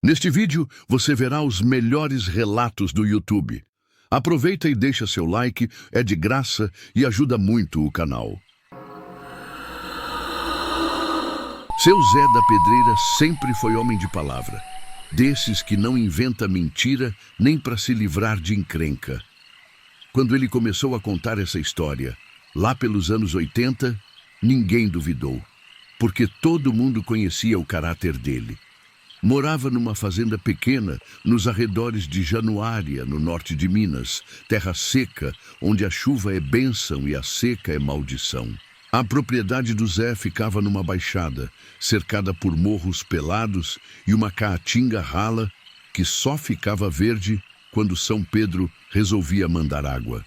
Neste vídeo, você verá os melhores relatos do YouTube. Aproveita e deixa seu like, é de graça e ajuda muito o canal. Seu Zé da Pedreira sempre foi homem de palavra, desses que não inventa mentira nem para se livrar de encrenca. Quando ele começou a contar essa história, lá pelos anos 80, ninguém duvidou, porque todo mundo conhecia o caráter dele. Morava numa fazenda pequena, nos arredores de Januária, no norte de Minas, terra seca, onde a chuva é bênção e a seca é maldição. A propriedade do Zé ficava numa baixada, cercada por morros pelados e uma caatinga rala que só ficava verde quando São Pedro resolvia mandar água.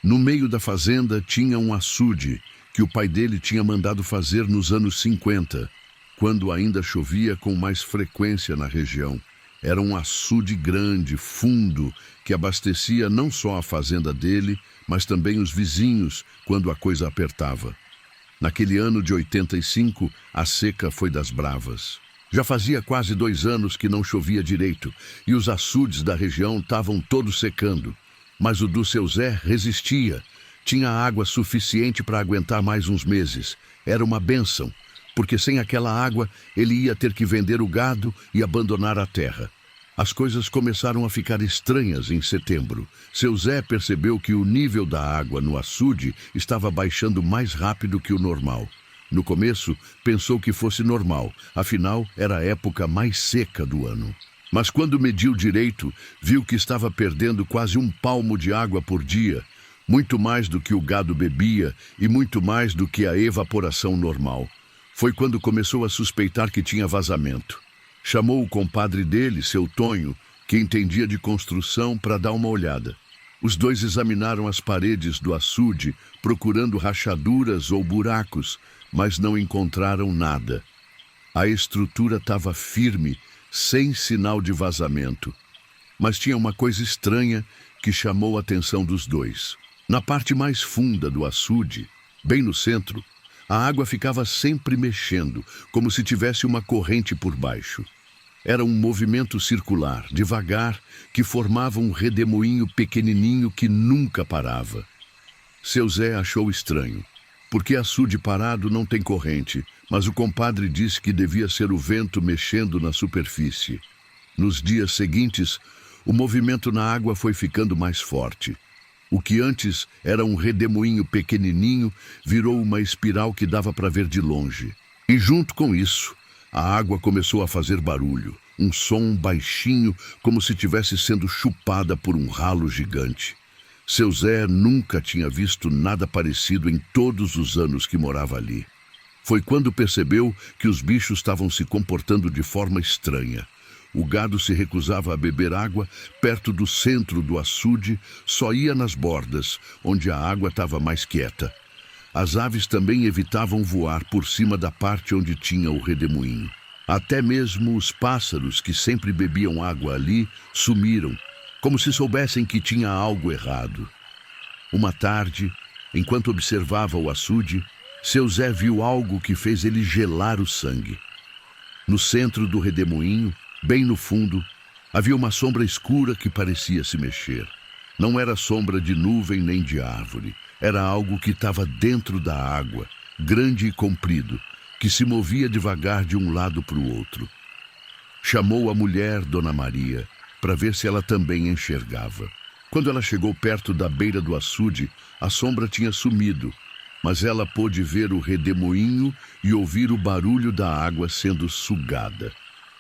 No meio da fazenda tinha um açude que o pai dele tinha mandado fazer nos anos 50, quando ainda chovia com mais frequência na região. Era um açude grande, fundo, que abastecia não só a fazenda dele, mas também os vizinhos, quando a coisa apertava. Naquele ano de 85, a seca foi das bravas. Já fazia quase 2 anos que não chovia direito, e os açudes da região estavam todos secando. Mas o do seu Zé resistia. Tinha água suficiente para aguentar mais uns meses. Era uma bênção, porque sem aquela água ele ia ter que vender o gado e abandonar a terra. As coisas começaram a ficar estranhas em setembro. Seu Zé percebeu que o nível da água no açude estava baixando mais rápido que o normal. No começo, pensou que fosse normal, afinal era a época mais seca do ano. Mas quando mediu direito, viu que estava perdendo quase 1 palmo de água por dia, muito mais do que o gado bebia e muito mais do que a evaporação normal. Foi quando começou a suspeitar que tinha vazamento. Chamou o compadre dele, seu Tonho, que entendia de construção, para dar uma olhada. Os dois examinaram as paredes do açude, procurando rachaduras ou buracos, mas não encontraram nada. A estrutura estava firme, sem sinal de vazamento. Mas tinha uma coisa estranha que chamou a atenção dos dois. Na parte mais funda do açude, bem no centro, a água ficava sempre mexendo, como se tivesse uma corrente por baixo. Era um movimento circular, devagar, que formava um redemoinho pequenininho que nunca parava. Seu Zé achou estranho, porque açude parado não tem corrente, mas o compadre disse que devia ser o vento mexendo na superfície. Nos dias seguintes, o movimento na água foi ficando mais forte. O que antes era um redemoinho pequenininho virou uma espiral que dava para ver de longe. E junto com isso, a água começou a fazer barulho, um som baixinho, como se estivesse sendo chupada por um ralo gigante. Seu Zé nunca tinha visto nada parecido em todos os anos que morava ali. Foi quando percebeu que os bichos estavam se comportando de forma estranha. O gado se recusava a beber água perto do centro do açude, só ia nas bordas, onde a água estava mais quieta. As aves também evitavam voar por cima da parte onde tinha o redemoinho. Até mesmo os pássaros, que sempre bebiam água ali, sumiram, como se soubessem que tinha algo errado. Uma tarde, enquanto observava o açude, seu Zé viu algo que fez ele gelar o sangue. No centro do redemoinho, bem no fundo, havia uma sombra escura que parecia se mexer. Não era sombra de nuvem nem de árvore. Era algo que estava dentro da água, grande e comprido, que se movia devagar de um lado para o outro. Chamou a mulher, Dona Maria, para ver se ela também enxergava. Quando ela chegou perto da beira do açude, a sombra tinha sumido, mas ela pôde ver o redemoinho e ouvir o barulho da água sendo sugada.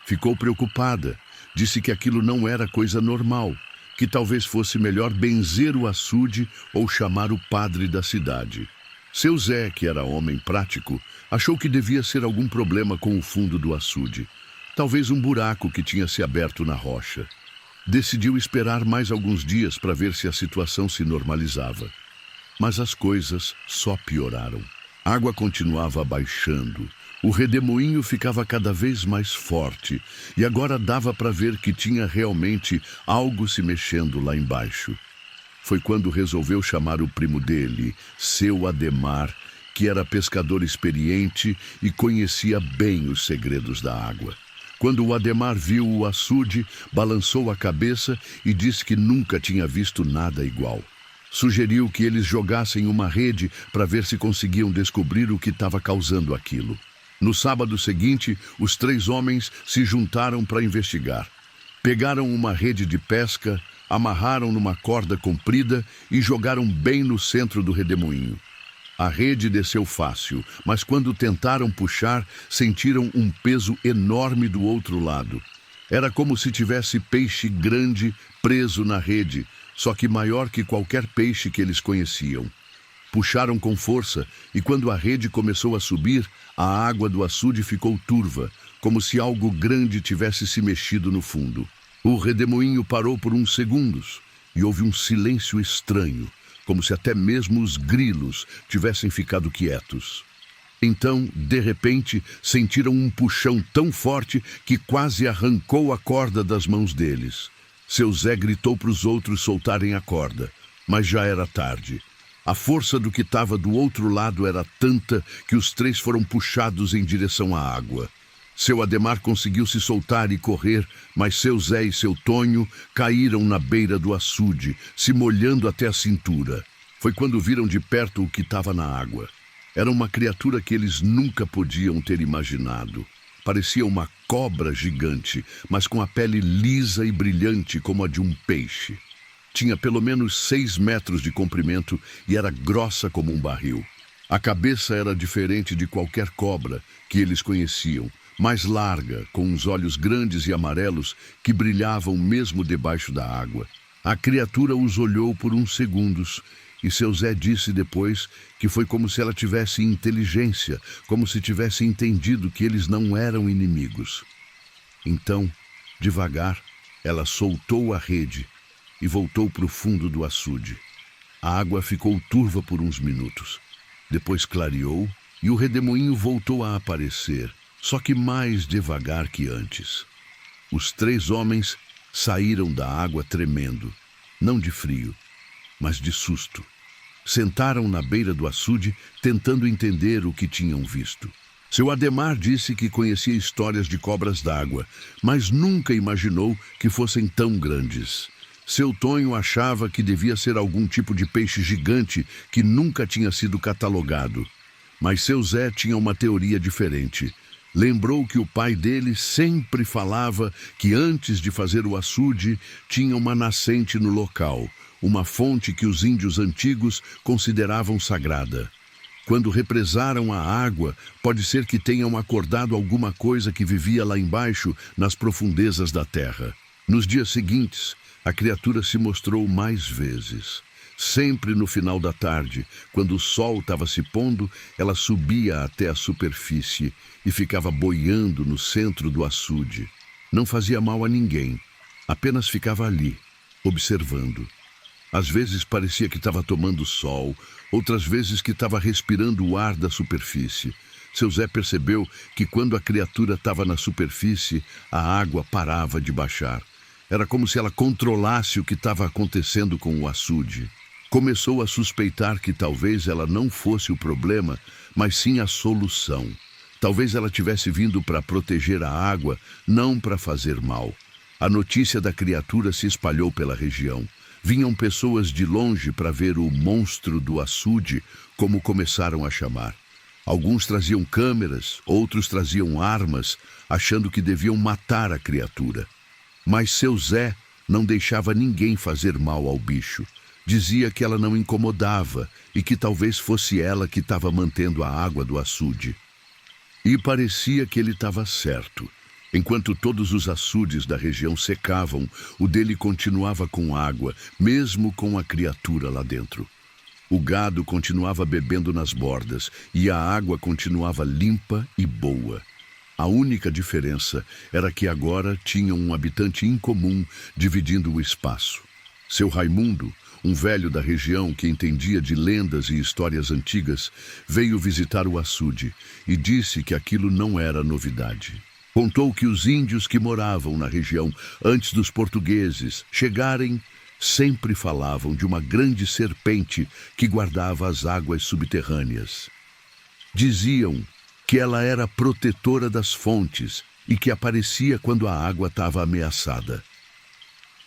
Ficou preocupada, disse que aquilo não era coisa normal, que talvez fosse melhor benzer o açude ou chamar o padre da cidade. Seu Zé, que era homem prático, achou que devia ser algum problema com o fundo do açude, talvez um buraco que tinha se aberto na rocha. Decidiu esperar mais alguns dias para ver se a situação se normalizava. Mas as coisas só pioraram. A água continuava baixando. O redemoinho ficava cada vez mais forte e agora dava para ver que tinha realmente algo se mexendo lá embaixo. Foi quando resolveu chamar o primo dele, seu Ademar, que era pescador experiente e conhecia bem os segredos da água. Quando o Ademar viu o açude, balançou a cabeça e disse que nunca tinha visto nada igual. Sugeriu que eles jogassem uma rede para ver se conseguiam descobrir o que estava causando aquilo. No sábado seguinte, os 3 homens se juntaram para investigar. Pegaram uma rede de pesca, amarraram numa corda comprida e jogaram bem no centro do redemoinho. A rede desceu fácil, mas quando tentaram puxar, sentiram um peso enorme do outro lado. Era como se tivesse peixe grande preso na rede, só que maior que qualquer peixe que eles conheciam. Puxaram com força e quando a rede começou a subir, a água do açude ficou turva, como se algo grande tivesse se mexido no fundo. O redemoinho parou por uns segundos e houve um silêncio estranho, como se até mesmo os grilos tivessem ficado quietos. Então, de repente, sentiram um puxão tão forte que quase arrancou a corda das mãos deles. Seu Zé gritou para os outros soltarem a corda, mas já era tarde. A força do que estava do outro lado era tanta que os 3 foram puxados em direção à água. Seu Ademar conseguiu se soltar e correr, mas seu Zé e seu Tonho caíram na beira do açude, se molhando até a cintura. Foi quando viram de perto o que estava na água. Era uma criatura que eles nunca podiam ter imaginado. Parecia uma cobra gigante, mas com a pele lisa e brilhante como a de um peixe. Tinha pelo menos 6 metros de comprimento e era grossa como um barril. A cabeça era diferente de qualquer cobra que eles conheciam, mais larga, com uns olhos grandes e amarelos que brilhavam mesmo debaixo da água. A criatura os olhou por uns segundos e seu Zé disse depois que foi como se ela tivesse inteligência, como se tivesse entendido que eles não eram inimigos. Então, devagar, ela soltou a rede e voltou para o fundo do açude. A água ficou turva por uns minutos. Depois clareou e o redemoinho voltou a aparecer, só que mais devagar que antes. Os 3 homens saíram da água tremendo, não de frio, mas de susto. Sentaram na beira do açude, tentando entender o que tinham visto. Seu Ademar disse que conhecia histórias de cobras d'água, mas nunca imaginou que fossem tão grandes. Seu Tonho achava que devia ser algum tipo de peixe gigante que nunca tinha sido catalogado. Mas seu Zé tinha uma teoria diferente. Lembrou que o pai dele sempre falava que antes de fazer o açude tinha uma nascente no local, uma fonte que os índios antigos consideravam sagrada. Quando represaram a água, pode ser que tenham acordado alguma coisa que vivia lá embaixo, nas profundezas da terra. Nos dias seguintes, a criatura se mostrou mais vezes. Sempre no final da tarde, quando o sol estava se pondo, ela subia até a superfície e ficava boiando no centro do açude. Não fazia mal a ninguém, apenas ficava ali, observando. Às vezes parecia que estava tomando sol, outras vezes que estava respirando o ar da superfície. Seu Zé percebeu que quando a criatura estava na superfície, a água parava de baixar. Era como se ela controlasse o que estava acontecendo com o açude. Começou a suspeitar que talvez ela não fosse o problema, mas sim a solução. Talvez ela tivesse vindo para proteger a água, não para fazer mal. A notícia da criatura se espalhou pela região. Vinham pessoas de longe para ver o monstro do açude, como começaram a chamar. Alguns traziam câmeras, outros traziam armas, achando que deviam matar a criatura. Mas seu Zé não deixava ninguém fazer mal ao bicho. Dizia que ela não incomodava e que talvez fosse ela que estava mantendo a água do açude. E parecia que ele estava certo. Enquanto todos os açudes da região secavam, o dele continuava com água, mesmo com a criatura lá dentro. O gado continuava bebendo nas bordas e a água continuava limpa e boa. A única diferença era que agora tinha um habitante incomum dividindo o espaço. Seu Raimundo, um velho da região que entendia de lendas e histórias antigas, veio visitar o açude e disse que aquilo não era novidade. Contou que os índios que moravam na região antes dos portugueses chegarem sempre falavam de uma grande serpente que guardava as águas subterrâneas. Diziam que ela era protetora das fontes e que aparecia quando a água estava ameaçada.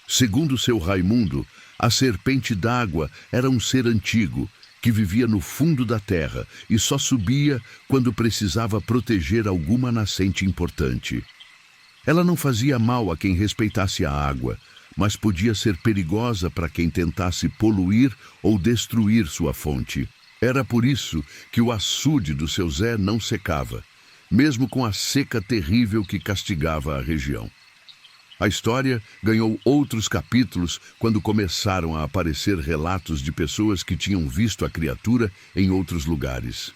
Segundo seu Raimundo, a serpente d'água era um ser antigo que vivia no fundo da terra e só subia quando precisava proteger alguma nascente importante. Ela não fazia mal a quem respeitasse a água, mas podia ser perigosa para quem tentasse poluir ou destruir sua fonte. Era por isso que o açude do seu Zé não secava, mesmo com a seca terrível que castigava a região. A história ganhou outros capítulos quando começaram a aparecer relatos de pessoas que tinham visto a criatura em outros lugares.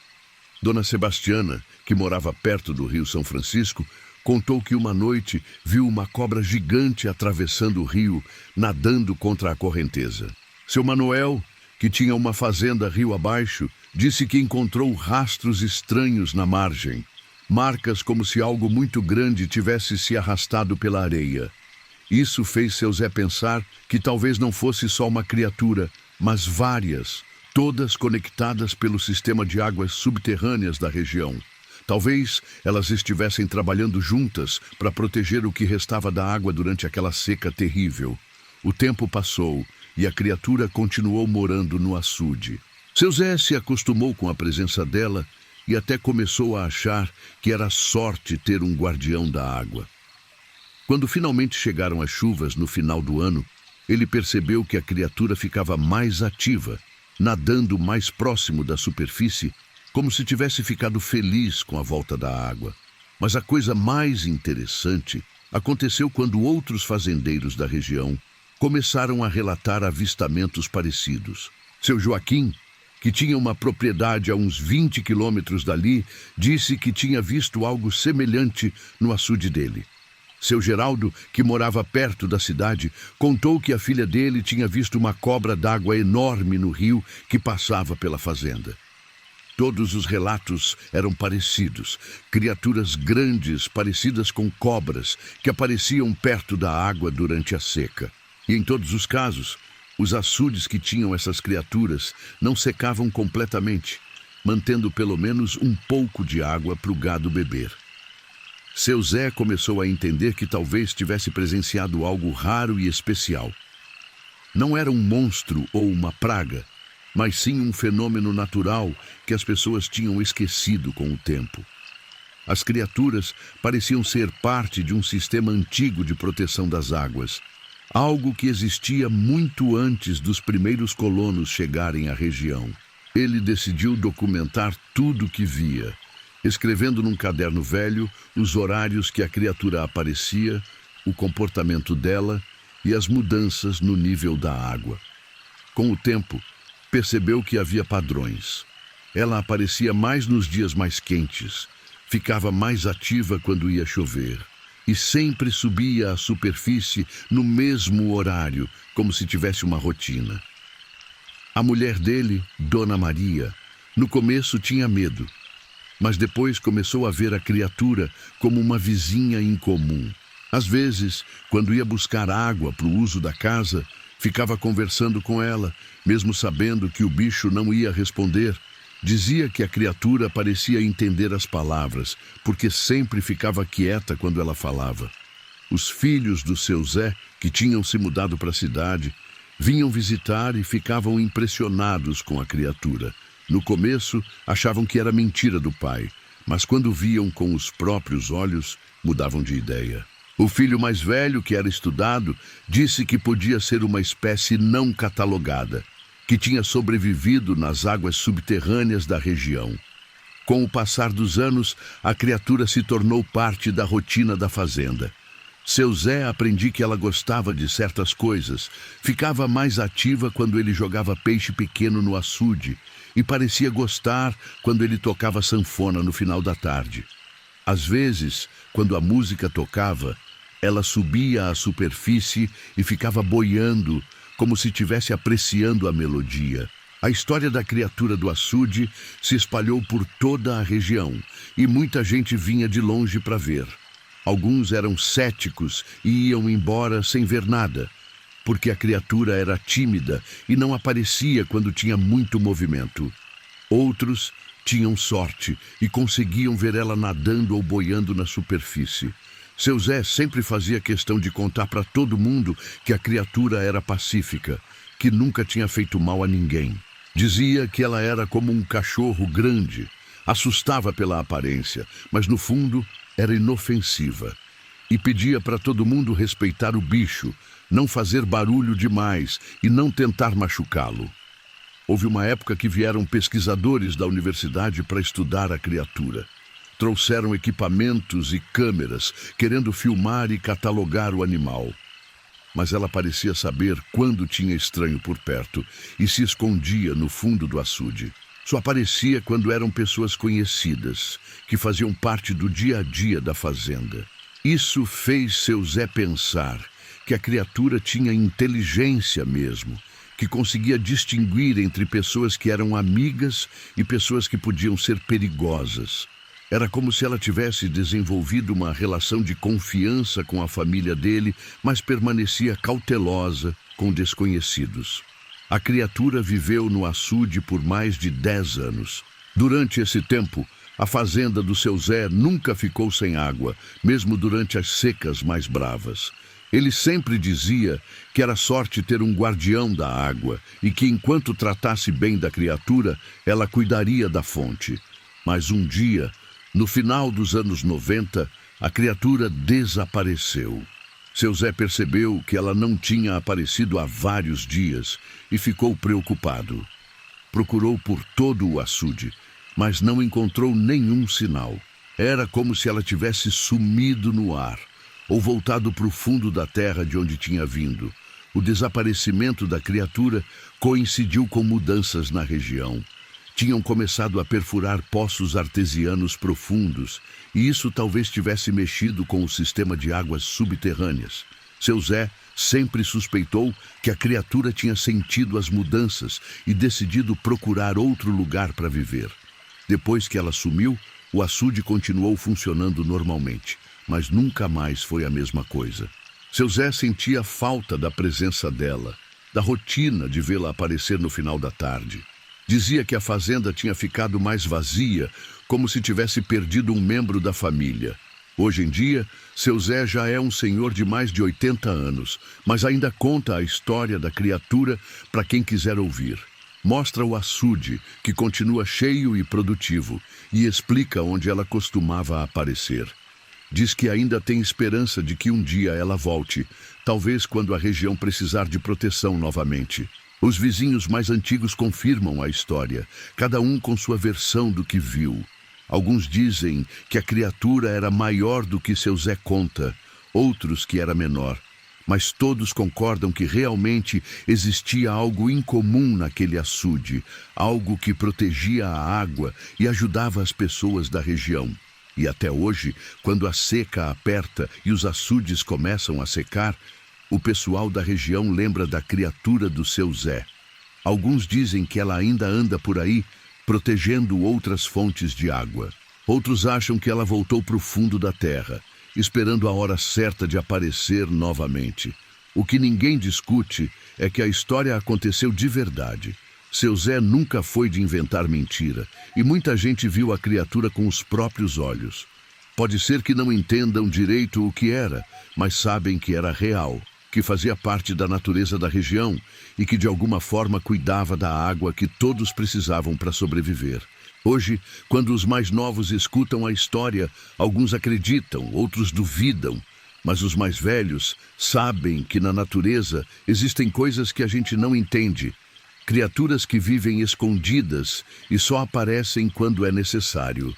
Dona Sebastiana, que morava perto do Rio São Francisco, contou que uma noite viu uma cobra gigante atravessando o rio, nadando contra a correnteza. Seu Manuel, que tinha uma fazenda rio abaixo, disse que encontrou rastros estranhos na margem, marcas como se algo muito grande tivesse se arrastado pela areia. Isso fez seu Zé pensar que talvez não fosse só uma criatura, mas várias, todas conectadas pelo sistema de águas subterrâneas da região. Talvez elas estivessem trabalhando juntas para proteger o que restava da água durante aquela seca terrível. O tempo passou e a criatura continuou morando no açude. Seu Zé se acostumou com a presença dela e até começou a achar que era sorte ter um guardião da água. Quando finalmente chegaram as chuvas no final do ano, ele percebeu que a criatura ficava mais ativa, nadando mais próximo da superfície, como se tivesse ficado feliz com a volta da água. Mas a coisa mais interessante aconteceu quando outros fazendeiros da região começaram a relatar avistamentos parecidos. Seu Joaquim, que tinha uma propriedade a uns 20 quilômetros dali, disse que tinha visto algo semelhante no açude dele. Seu Geraldo, que morava perto da cidade, contou que a filha dele tinha visto uma cobra d'água enorme no rio que passava pela fazenda. Todos os relatos eram parecidos, criaturas grandes parecidas com cobras que apareciam perto da água durante a seca. E em todos os casos, os açudes que tinham essas criaturas não secavam completamente, mantendo pelo menos um pouco de água para o gado beber. Seu Zé começou a entender que talvez tivesse presenciado algo raro e especial. Não era um monstro ou uma praga, mas sim um fenômeno natural que as pessoas tinham esquecido com o tempo. As criaturas pareciam ser parte de um sistema antigo de proteção das águas, algo que existia muito antes dos primeiros colonos chegarem à região. Ele decidiu documentar tudo o que via, escrevendo num caderno velho os horários que a criatura aparecia, o comportamento dela e as mudanças no nível da água. Com o tempo, percebeu que havia padrões. Ela aparecia mais nos dias mais quentes, ficava mais ativa quando ia chover e sempre subia à superfície no mesmo horário, como se tivesse uma rotina. A mulher dele, Dona Maria, no começo tinha medo, mas depois começou a ver a criatura como uma vizinha incomum. Às vezes, quando ia buscar água para o uso da casa, ficava conversando com ela, mesmo sabendo que o bicho não ia responder. Dizia que a criatura parecia entender as palavras, porque sempre ficava quieta quando ela falava. Os filhos do seu Zé, que tinham se mudado para a cidade, vinham visitar e ficavam impressionados com a criatura. No começo, achavam que era mentira do pai, mas quando viam com os próprios olhos, mudavam de ideia. O filho mais velho, que era estudado, disse que podia ser uma espécie não catalogada, que tinha sobrevivido nas águas subterrâneas da região. Com o passar dos anos, a criatura se tornou parte da rotina da fazenda. Seu Zé aprendia que ela gostava de certas coisas, ficava mais ativa quando ele jogava peixe pequeno no açude e parecia gostar quando ele tocava sanfona no final da tarde. Às vezes, quando a música tocava, ela subia à superfície e ficava boiando, como se estivesse apreciando a melodia. A história da criatura do açude se espalhou por toda a região e muita gente vinha de longe para ver. Alguns eram céticos e iam embora sem ver nada, porque a criatura era tímida e não aparecia quando tinha muito movimento. Outros tinham sorte e conseguiam ver ela nadando ou boiando na superfície. Seu Zé sempre fazia questão de contar para todo mundo que a criatura era pacífica, que nunca tinha feito mal a ninguém. Dizia que ela era como um cachorro grande, assustava pela aparência, mas no fundo era inofensiva. E pedia para todo mundo respeitar o bicho, não fazer barulho demais e não tentar machucá-lo. Houve uma época que vieram pesquisadores da universidade para estudar a criatura. Trouxeram equipamentos e câmeras, querendo filmar e catalogar o animal. Mas ela parecia saber quando tinha estranho por perto e se escondia no fundo do açude. Só aparecia quando eram pessoas conhecidas, que faziam parte do dia a dia da fazenda. Isso fez seu Zé pensar que a criatura tinha inteligência mesmo, que conseguia distinguir entre pessoas que eram amigas e pessoas que podiam ser perigosas. Era como se ela tivesse desenvolvido uma relação de confiança com a família dele, mas permanecia cautelosa com desconhecidos. A criatura viveu no açude por mais de 10 anos. Durante esse tempo, a fazenda do seu Zé nunca ficou sem água, mesmo durante as secas mais bravas. Ele sempre dizia que era sorte ter um guardião da água e que, enquanto tratasse bem da criatura, ela cuidaria da fonte. Mas um dia, no final dos anos 90, a criatura desapareceu. Seu Zé percebeu que ela não tinha aparecido há vários dias e ficou preocupado. Procurou por todo o açude, mas não encontrou nenhum sinal. Era como se ela tivesse sumido no ar, ou voltado para o fundo da terra de onde tinha vindo. O desaparecimento da criatura coincidiu com mudanças na região. Tinham começado a perfurar poços artesianos profundos, e isso talvez tivesse mexido com o sistema de águas subterrâneas. Seu Zé sempre suspeitou que a criatura tinha sentido as mudanças e decidido procurar outro lugar para viver. Depois que ela sumiu, o açude continuou funcionando normalmente, mas nunca mais foi a mesma coisa. Seu Zé sentia falta da presença dela, da rotina de vê-la aparecer no final da tarde. Dizia que a fazenda tinha ficado mais vazia, como se tivesse perdido um membro da família. Hoje em dia, seu Zé já é um senhor de mais de 80 anos, mas ainda conta a história da criatura para quem quiser ouvir. Mostra o açude, que continua cheio e produtivo, e explica onde ela costumava aparecer. Diz que ainda tem esperança de que um dia ela volte, talvez quando a região precisar de proteção novamente. Os vizinhos mais antigos confirmam a história, cada um com sua versão do que viu. Alguns dizem que a criatura era maior do que seu Zé conta, outros que era menor. Mas todos concordam que realmente existia algo incomum naquele açude, algo que protegia a água e ajudava as pessoas da região. E até hoje, quando a seca aperta e os açudes começam a secar, o pessoal da região lembra da criatura do seu Zé. Alguns dizem que ela ainda anda por aí, protegendo outras fontes de água. Outros acham que ela voltou para o fundo da terra, esperando a hora certa de aparecer novamente. O que ninguém discute é que a história aconteceu de verdade. Seu Zé nunca foi de inventar mentira, e muita gente viu a criatura com os próprios olhos. Pode ser que não entendam direito o que era, mas sabem que era real, que fazia parte da natureza da região e que de alguma forma cuidava da água que todos precisavam para sobreviver. Hoje, quando os mais novos escutam a história, alguns acreditam, outros duvidam, mas os mais velhos sabem que na natureza existem coisas que a gente não entende, criaturas que vivem escondidas e só aparecem quando é necessário.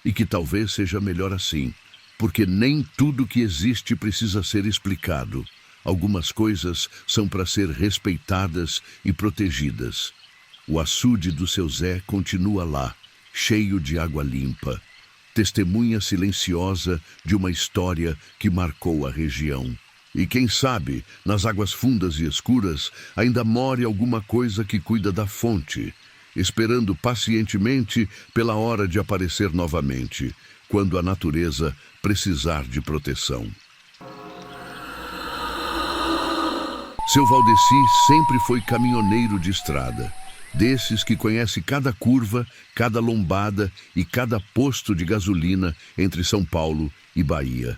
E que talvez seja melhor assim, porque nem tudo que existe precisa ser explicado. Algumas coisas são para ser respeitadas e protegidas. O açude do seu Zé continua lá, cheio de água limpa, testemunha silenciosa de uma história que marcou a região. E quem sabe, nas águas fundas e escuras, ainda more alguma coisa que cuida da fonte, esperando pacientemente pela hora de aparecer novamente, quando a natureza precisar de proteção. Seu Valdeci sempre foi caminhoneiro de estrada, desses que conhece cada curva, cada lombada e cada posto de gasolina entre São Paulo e Bahia.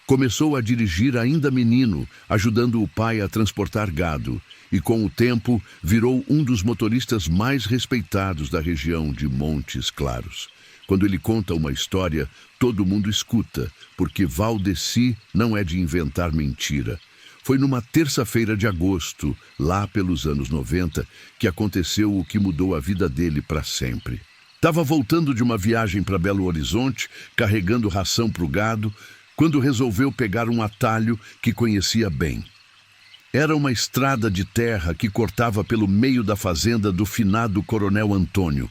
Começou a dirigir ainda menino, ajudando o pai a transportar gado, e com o tempo virou um dos motoristas mais respeitados da região de Montes Claros. Quando ele conta uma história, todo mundo escuta, porque Valdeci não é de inventar mentira. Foi numa terça-feira de agosto, lá pelos anos 90, que aconteceu o que mudou a vida dele para sempre. Estava voltando de uma viagem para Belo Horizonte, carregando ração para o gado, quando resolveu pegar um atalho que conhecia bem. Era uma estrada de terra que cortava pelo meio da fazenda do finado Coronel Antônio.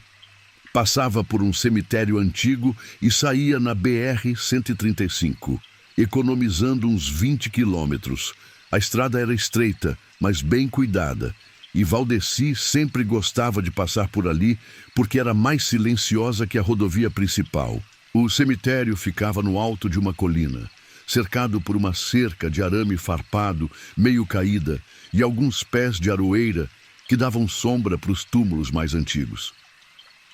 Passava por um cemitério antigo e saía na BR-135, economizando uns 20 quilômetros. A estrada era estreita, mas bem cuidada, e Valdeci sempre gostava de passar por ali porque era mais silenciosa que a rodovia principal. O cemitério ficava no alto de uma colina, cercado por uma cerca de arame farpado, meio caída, e alguns pés de aroeira que davam sombra para os túmulos mais antigos.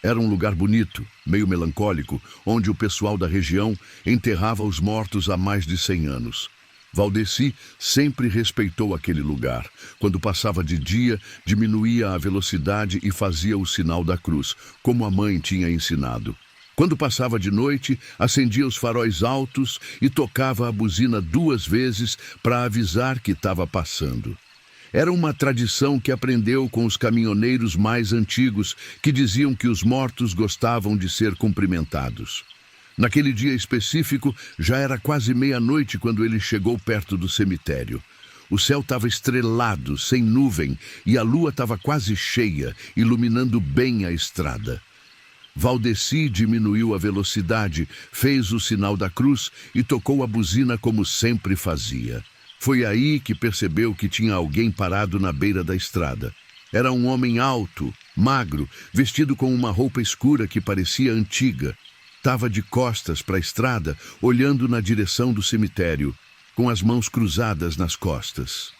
Era um lugar bonito, meio melancólico, onde o pessoal da região enterrava os mortos há mais de 100 anos. Valdeci sempre respeitou aquele lugar. Quando passava de dia, diminuía a velocidade e fazia o sinal da cruz, como a mãe tinha ensinado. Quando passava de noite, acendia os faróis altos e tocava a buzina 2 vezes para avisar que estava passando. Era uma tradição que aprendeu com os caminhoneiros mais antigos, que diziam que os mortos gostavam de ser cumprimentados. Naquele dia específico, já era quase meia-noite quando ele chegou perto do cemitério. O céu estava estrelado, sem nuvem, e a lua estava quase cheia, iluminando bem a estrada. Valdeci diminuiu a velocidade, fez o sinal da cruz e tocou a buzina como sempre fazia. Foi aí que percebeu que tinha alguém parado na beira da estrada. Era um homem alto, magro, vestido com uma roupa escura que parecia antiga. Estava de costas para a estrada, olhando na direção do cemitério, com as mãos cruzadas nas costas.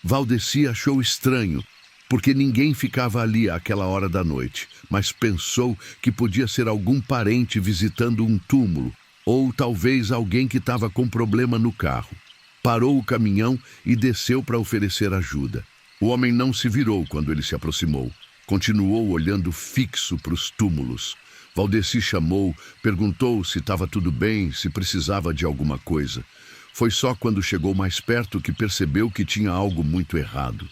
Valdeci achou estranho, porque ninguém ficava ali àquela hora da noite, mas pensou que podia ser algum parente visitando um túmulo, ou talvez alguém que estava com problema no carro. Parou o caminhão e desceu para oferecer ajuda. O homem não se virou quando ele se aproximou. Continuou olhando fixo para os túmulos. Valdeci chamou, perguntou se estava tudo bem, se precisava de alguma coisa. Foi só quando chegou mais perto que percebeu que tinha algo muito errado.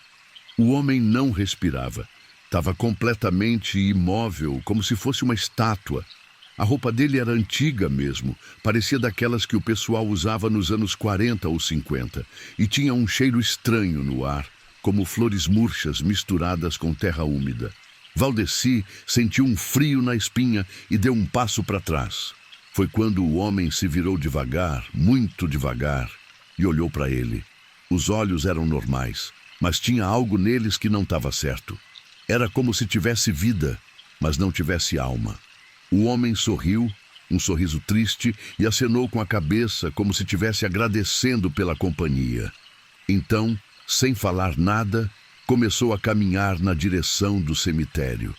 O homem não respirava. Estava completamente imóvel, como se fosse uma estátua. A roupa dele era antiga mesmo, parecia daquelas que o pessoal usava nos anos 40 ou 50, e tinha um cheiro estranho no ar, como flores murchas misturadas com terra úmida. Valdeci sentiu um frio na espinha e deu um passo para trás. Foi quando o homem se virou devagar, muito devagar, e olhou para ele. Os olhos eram normais, mas tinha algo neles que não estava certo. Era como se tivesse vida, mas não tivesse alma. O homem sorriu, um sorriso triste, e acenou com a cabeça como se estivesse agradecendo pela companhia. Então, sem falar nada, começou a caminhar na direção do cemitério.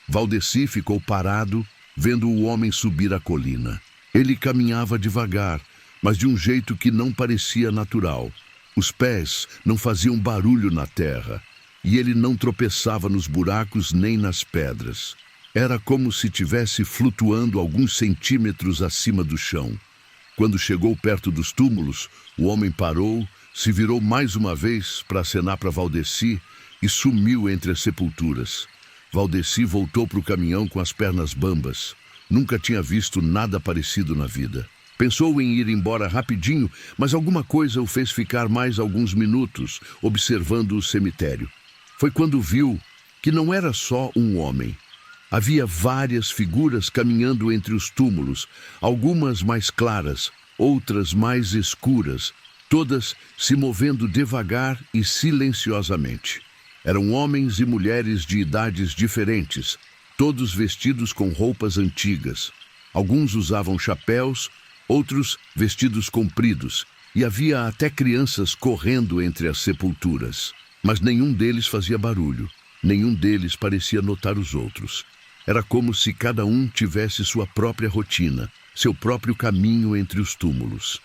Valdeci ficou parado, vendo o homem subir a colina. Ele caminhava devagar, mas de um jeito que não parecia natural. Os pés não faziam barulho na terra, e ele não tropeçava nos buracos nem nas pedras. Era como se estivesse flutuando alguns centímetros acima do chão. Quando chegou perto dos túmulos, o homem parou, se virou mais uma vez para acenar para Valdeci e sumiu entre as sepulturas. Valdeci voltou para o caminhão com as pernas bambas. Nunca tinha visto nada parecido na vida. Pensou em ir embora rapidinho, mas alguma coisa o fez ficar mais alguns minutos, observando o cemitério. Foi quando viu que não era só um homem. Havia várias figuras caminhando entre os túmulos, algumas mais claras, outras mais escuras, todas se movendo devagar e silenciosamente. Eram homens e mulheres de idades diferentes, todos vestidos com roupas antigas. Alguns usavam chapéus, outros vestidos compridos, e havia até crianças correndo entre as sepulturas. Mas nenhum deles fazia barulho, nenhum deles parecia notar os outros. Era como se cada um tivesse sua própria rotina, seu próprio caminho entre os túmulos.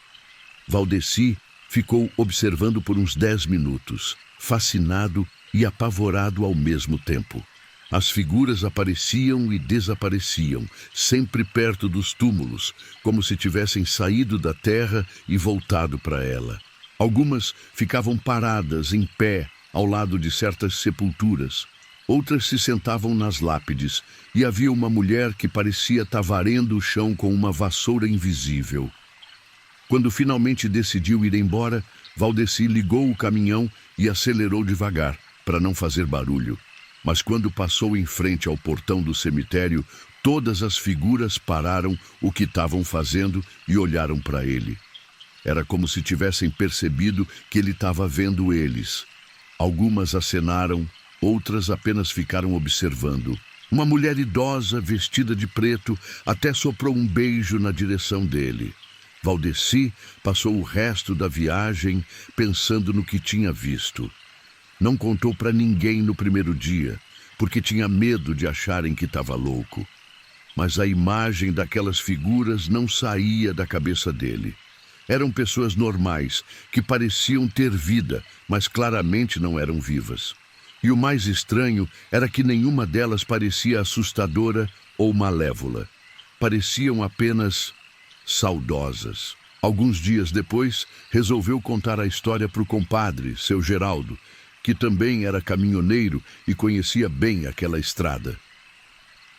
Valdeci ficou observando por uns 10 minutos, fascinado e apavorado ao mesmo tempo. As figuras apareciam e desapareciam, sempre perto dos túmulos, como se tivessem saído da terra e voltado para ela. Algumas ficavam paradas, em pé, ao lado de certas sepulturas. Outras se sentavam nas lápides, e havia uma mulher que parecia estar varrendo o chão com uma vassoura invisível. Quando finalmente decidiu ir embora, Valdeci ligou o caminhão e acelerou devagar, para não fazer barulho. Mas quando passou em frente ao portão do cemitério, todas as figuras pararam o que estavam fazendo e olharam para ele. Era como se tivessem percebido que ele estava vendo eles. Algumas acenaram, outras apenas ficaram observando. Uma mulher idosa, vestida de preto, até soprou um beijo na direção dele. Valdeci passou o resto da viagem pensando no que tinha visto. Não contou para ninguém no primeiro dia, porque tinha medo de acharem que estava louco. Mas a imagem daquelas figuras não saía da cabeça dele. Eram pessoas normais, que pareciam ter vida, mas claramente não eram vivas. E o mais estranho era que nenhuma delas parecia assustadora ou malévola. Pareciam apenas saudosas. Alguns dias depois, resolveu contar a história para o compadre, seu Geraldo, que também era caminhoneiro e conhecia bem aquela estrada.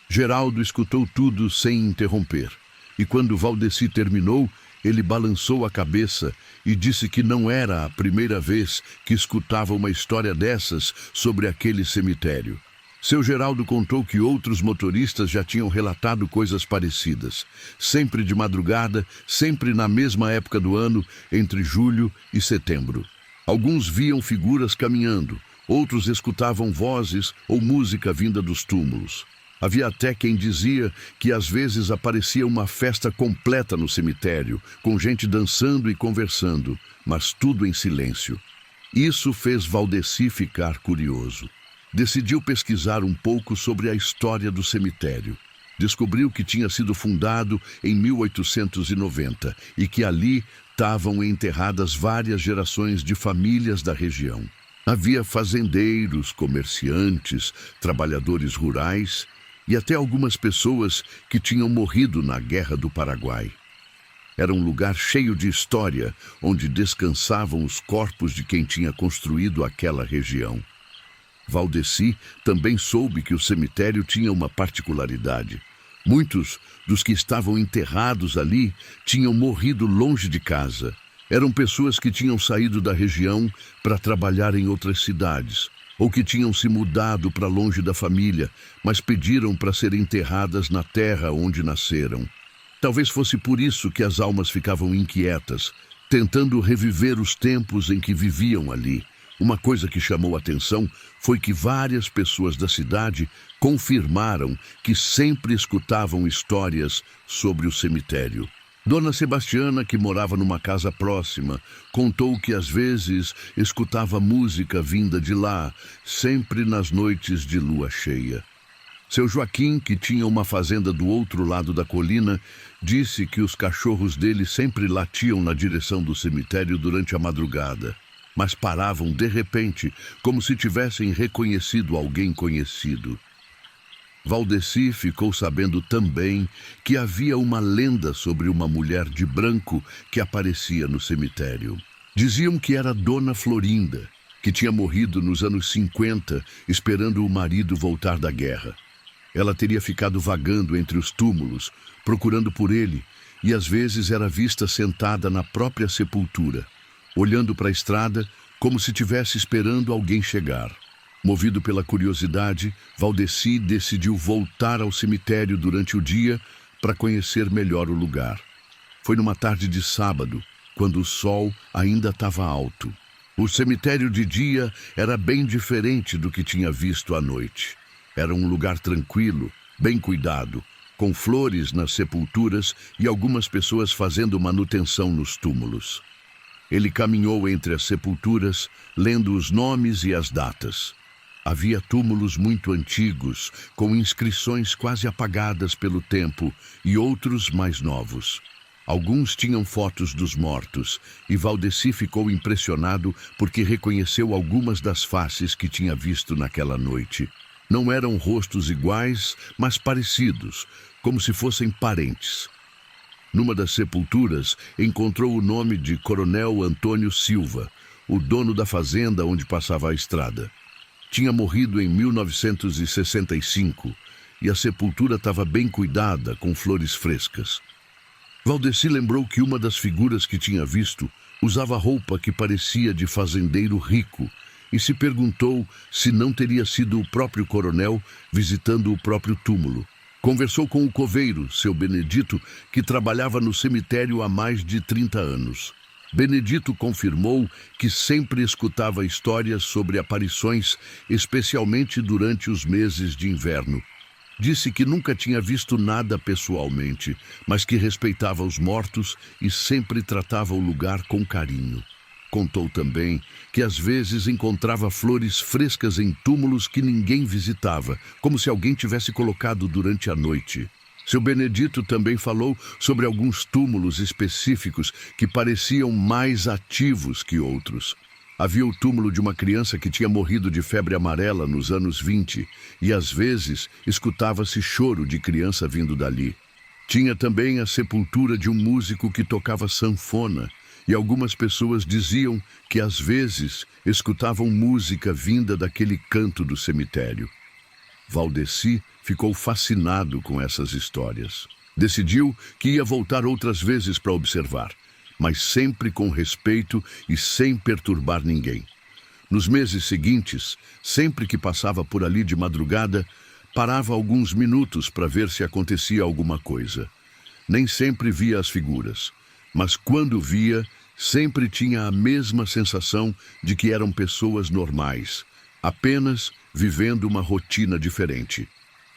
Geraldo escutou tudo sem interromper, e quando Valdeci terminou, ele balançou a cabeça e disse que não era a primeira vez que escutava uma história dessas sobre aquele cemitério. Seu Geraldo contou que outros motoristas já tinham relatado coisas parecidas, sempre de madrugada, sempre na mesma época do ano, entre julho e setembro. Alguns viam figuras caminhando, outros escutavam vozes ou música vinda dos túmulos. Havia até quem dizia que às vezes aparecia uma festa completa no cemitério, com gente dançando e conversando, mas tudo em silêncio. Isso fez Valdeci ficar curioso. Decidiu pesquisar um pouco sobre a história do cemitério. Descobriu que tinha sido fundado em 1890 e que ali estavam enterradas várias gerações de famílias da região. Havia fazendeiros, comerciantes, trabalhadores rurais e até algumas pessoas que tinham morrido na Guerra do Paraguai. Era um lugar cheio de história, onde descansavam os corpos de quem tinha construído aquela região. Valdeci também soube que o cemitério tinha uma particularidade. Muitos dos que estavam enterrados ali tinham morrido longe de casa. Eram pessoas que tinham saído da região para trabalhar em outras cidades, ou que tinham se mudado para longe da família, mas pediram para serem enterradas na terra onde nasceram. Talvez fosse por isso que as almas ficavam inquietas, tentando reviver os tempos em que viviam ali. Uma coisa que chamou a atenção foi que várias pessoas da cidade confirmaram que sempre escutavam histórias sobre o cemitério. Dona Sebastiana, que morava numa casa próxima, contou que às vezes escutava música vinda de lá, sempre nas noites de lua cheia. Seu Joaquim, que tinha uma fazenda do outro lado da colina, disse que os cachorros dele sempre latiam na direção do cemitério durante a madrugada, mas paravam de repente, como se tivessem reconhecido alguém conhecido. Valdeci ficou sabendo também que havia uma lenda sobre uma mulher de branco que aparecia no cemitério. Diziam que era Dona Florinda, que tinha morrido nos anos 50, esperando o marido voltar da guerra. Ela teria ficado vagando entre os túmulos, procurando por ele, e às vezes era vista sentada na própria sepultura, olhando para a estrada como se estivesse esperando alguém chegar. Movido pela curiosidade, Valdeci decidiu voltar ao cemitério durante o dia para conhecer melhor o lugar. Foi numa tarde de sábado, quando o sol ainda estava alto. O cemitério de dia era bem diferente do que tinha visto à noite. Era um lugar tranquilo, bem cuidado, com flores nas sepulturas e algumas pessoas fazendo manutenção nos túmulos. Ele caminhou entre as sepulturas, lendo os nomes e as datas. Havia túmulos muito antigos, com inscrições quase apagadas pelo tempo, e outros mais novos. Alguns tinham fotos dos mortos, e Valdeci ficou impressionado porque reconheceu algumas das faces que tinha visto naquela noite. Não eram rostos iguais, mas parecidos, como se fossem parentes. Numa das sepulturas, encontrou o nome de Coronel Antônio Silva, o dono da fazenda onde passava a estrada. Tinha morrido em 1965 e a sepultura estava bem cuidada, com flores frescas. Valdeci lembrou que uma das figuras que tinha visto usava roupa que parecia de fazendeiro rico e se perguntou se não teria sido o próprio coronel visitando o próprio túmulo. Conversou com o coveiro, seu Benedito, que trabalhava no cemitério há mais de 30 anos. Benedito confirmou que sempre escutava histórias sobre aparições, especialmente durante os meses de inverno. Disse que nunca tinha visto nada pessoalmente, mas que respeitava os mortos e sempre tratava o lugar com carinho. Contou também que às vezes encontrava flores frescas em túmulos que ninguém visitava, como se alguém tivesse colocado durante a noite. Seu Benedito também falou sobre alguns túmulos específicos que pareciam mais ativos que outros. Havia o túmulo de uma criança que tinha morrido de febre amarela nos anos 20 e às vezes escutava-se choro de criança vindo dali. Tinha também a sepultura de um músico que tocava sanfona e algumas pessoas diziam que às vezes escutavam música vinda daquele canto do cemitério. Valdeci ficou fascinado com essas histórias. Decidiu que ia voltar outras vezes para observar, mas sempre com respeito e sem perturbar ninguém. Nos meses seguintes, sempre que passava por ali de madrugada, parava alguns minutos para ver se acontecia alguma coisa. Nem sempre via as figuras, mas quando via, sempre tinha a mesma sensação de que eram pessoas normais, apenas vivendo uma rotina diferente.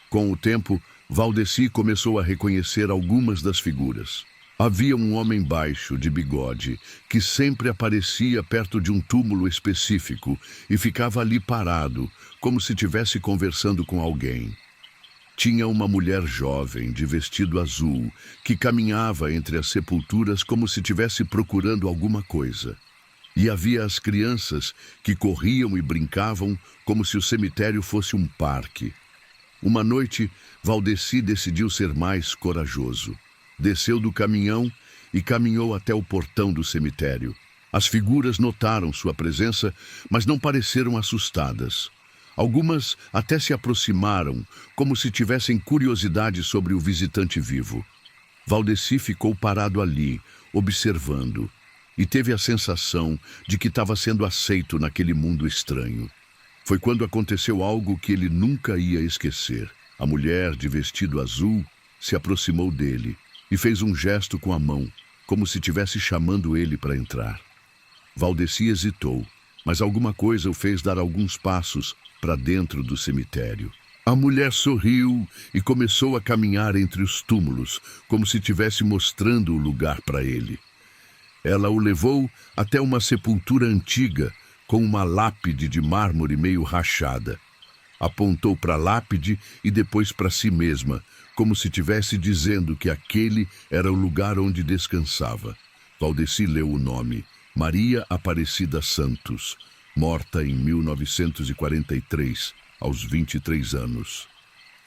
Com o tempo, Valdeci começou a reconhecer algumas das figuras. Havia um homem baixo, de bigode, que sempre aparecia perto de um túmulo específico e ficava ali parado, como se estivesse conversando com alguém. Tinha uma mulher jovem, de vestido azul, que caminhava entre as sepulturas como se estivesse procurando alguma coisa. E havia as crianças que corriam e brincavam como se o cemitério fosse um parque. Uma noite, Valdeci decidiu ser mais corajoso. Desceu do caminhão e caminhou até o portão do cemitério. As figuras notaram sua presença, mas não pareceram assustadas. Algumas até se aproximaram, como se tivessem curiosidade sobre o visitante vivo. Valdeci ficou parado ali, observando, e teve a sensação de que estava sendo aceito naquele mundo estranho. Foi quando aconteceu algo que ele nunca ia esquecer. A mulher de vestido azul se aproximou dele e fez um gesto com a mão, como se estivesse chamando ele para entrar. Valdeci hesitou, mas alguma coisa o fez dar alguns passos para dentro do cemitério. A mulher sorriu e começou a caminhar entre os túmulos, como se estivesse mostrando o lugar para ele. Ela o levou até uma sepultura antiga, com uma lápide de mármore meio rachada. Apontou para a lápide e depois para si mesma, como se estivesse dizendo que aquele era o lugar onde descansava. Valdeci leu o nome: Maria Aparecida Santos, morta em 1943, aos 23 anos.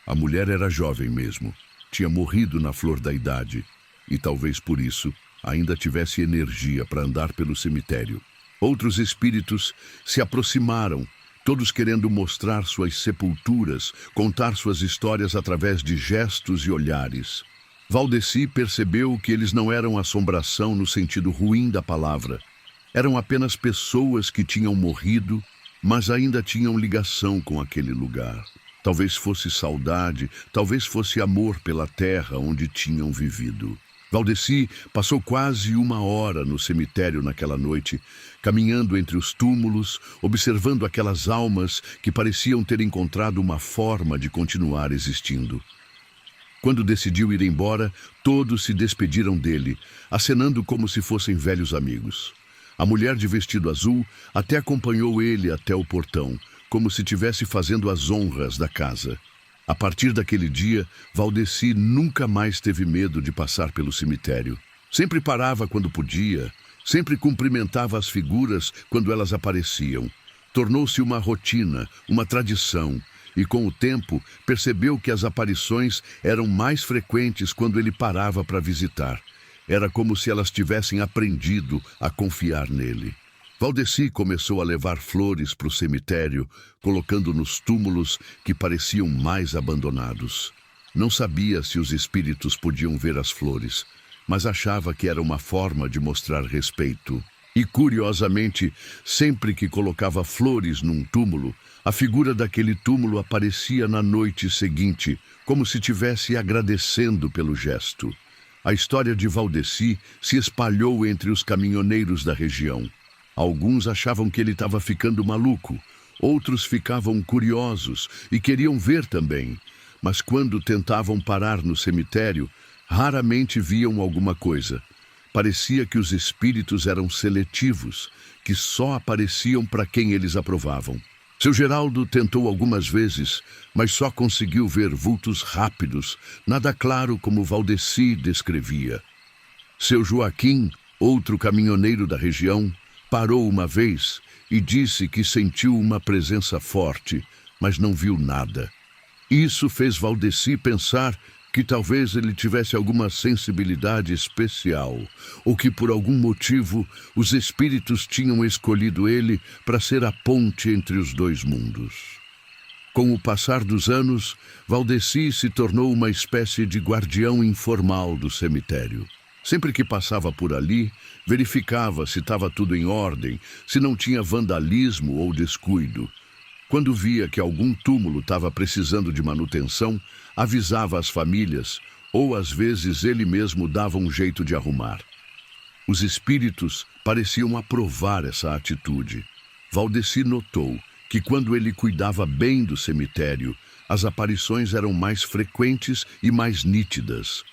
A mulher era jovem mesmo, tinha morrido na flor da idade, e talvez por isso ainda tivesse energia para andar pelo cemitério. Outros espíritos se aproximaram, todos querendo mostrar suas sepulturas, contar suas histórias através de gestos e olhares. Valdeci percebeu que eles não eram assombração no sentido ruim da palavra. Eram apenas pessoas que tinham morrido, mas ainda tinham ligação com aquele lugar. Talvez fosse saudade, talvez fosse amor pela terra onde tinham vivido. Valdeci passou quase 1 hora no cemitério naquela noite, caminhando entre os túmulos, observando aquelas almas que pareciam ter encontrado uma forma de continuar existindo. Quando decidiu ir embora, todos se despediram dele, acenando como se fossem velhos amigos. A mulher de vestido azul até acompanhou ele até o portão, como se estivesse fazendo as honras da casa. A partir daquele dia, Valdeci nunca mais teve medo de passar pelo cemitério. Sempre parava quando podia, sempre cumprimentava as figuras quando elas apareciam. Tornou-se uma rotina, uma tradição, e com o tempo percebeu que as aparições eram mais frequentes quando ele parava para visitar. Era como se elas tivessem aprendido a confiar nele. Valdeci começou a levar flores para o cemitério, colocando nos túmulos que pareciam mais abandonados. Não sabia se os espíritos podiam ver as flores, mas achava que era uma forma de mostrar respeito. E, curiosamente, sempre que colocava flores num túmulo, a figura daquele túmulo aparecia na noite seguinte, como se estivesse agradecendo pelo gesto. A história de Valdeci se espalhou entre os caminhoneiros da região. Alguns achavam que ele estava ficando maluco, outros ficavam curiosos e queriam ver também. Mas quando tentavam parar no cemitério, raramente viam alguma coisa. Parecia que os espíritos eram seletivos, que só apareciam para quem eles aprovavam. Seu Geraldo tentou algumas vezes, mas só conseguiu ver vultos rápidos, nada claro como Valdeci descrevia. Seu Joaquim, outro caminhoneiro da região, parou uma vez e disse que sentiu uma presença forte, mas não viu nada. Isso fez Valdeci pensar que talvez ele tivesse alguma sensibilidade especial, ou que por algum motivo os espíritos tinham escolhido ele para ser a ponte entre os dois mundos. Com o passar dos anos, Valdeci se tornou uma espécie de guardião informal do cemitério. Sempre que passava por ali, verificava se estava tudo em ordem, se não tinha vandalismo ou descuido. Quando via que algum túmulo estava precisando de manutenção, avisava as famílias, ou às vezes ele mesmo dava um jeito de arrumar. Os espíritos pareciam aprovar essa atitude. Valdeci notou que quando ele cuidava bem do cemitério, as aparições eram mais frequentes e mais nítidas.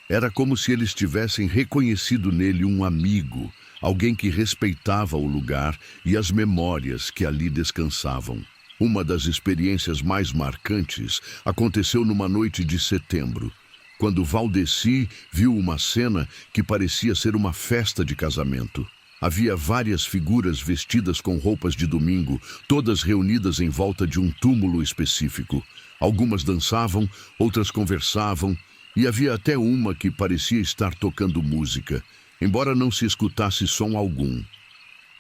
Era como se eles tivessem reconhecido nele um amigo, alguém que respeitava o lugar e as memórias que ali descansavam. Uma das experiências mais marcantes aconteceu numa noite de setembro, quando Valdeci viu uma cena que parecia ser uma festa de casamento. Havia várias figuras vestidas com roupas de domingo, todas reunidas em volta de um túmulo específico. Algumas dançavam, outras conversavam, e havia até uma que parecia estar tocando música, embora não se escutasse som algum.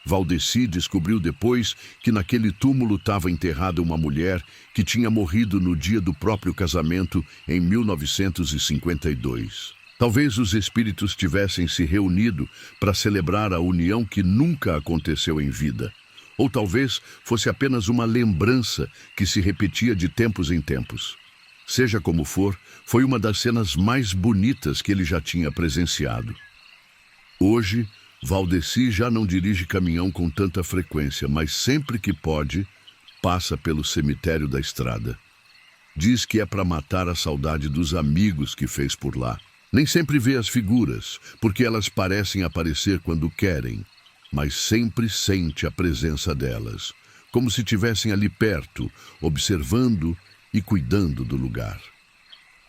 Valdeci descobriu depois que naquele túmulo estava enterrada uma mulher que tinha morrido no dia do próprio casamento em 1952. Talvez os espíritos tivessem se reunido para celebrar a união que nunca aconteceu em vida. Ou talvez fosse apenas uma lembrança que se repetia de tempos em tempos. Seja como for, foi uma das cenas mais bonitas que ele já tinha presenciado. Hoje, Valdeci já não dirige caminhão com tanta frequência, mas sempre que pode, passa pelo cemitério da estrada. Diz que é para matar a saudade dos amigos que fez por lá. Nem sempre vê as figuras, porque elas parecem aparecer quando querem, mas sempre sente a presença delas, como se estivessem ali perto, observando e cuidando do lugar.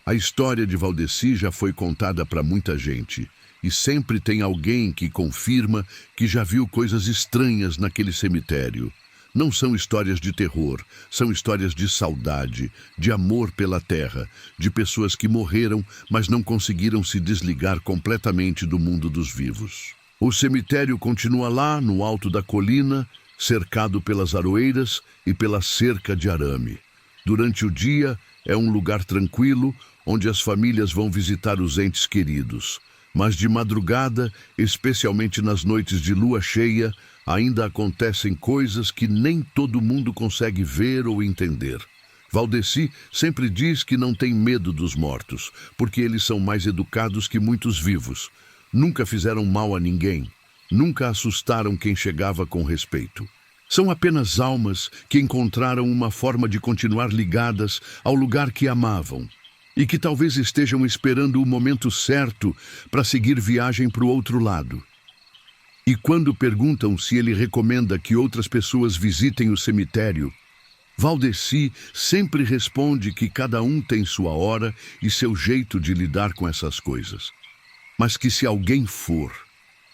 A história de Valdeci já foi contada para muita gente, e sempre tem alguém que confirma que já viu coisas estranhas naquele cemitério. Não são histórias de terror, são histórias de saudade, de amor pela terra, de pessoas que morreram, mas não conseguiram se desligar completamente do mundo dos vivos. O cemitério continua lá, no alto da colina, cercado pelas aroeiras e pela cerca de arame. Durante o dia, é um lugar tranquilo, onde as famílias vão visitar os entes queridos. Mas de madrugada, especialmente nas noites de lua cheia, ainda acontecem coisas que nem todo mundo consegue ver ou entender. Valdeci sempre diz que não tem medo dos mortos, porque eles são mais educados que muitos vivos. Nunca fizeram mal a ninguém, nunca assustaram quem chegava com respeito. São apenas almas que encontraram uma forma de continuar ligadas ao lugar que amavam, e que talvez estejam esperando o momento certo para seguir viagem para o outro lado. E quando perguntam se ele recomenda que outras pessoas visitem o cemitério, Valdeci sempre responde que cada um tem sua hora e seu jeito de lidar com essas coisas. mas que se alguém for,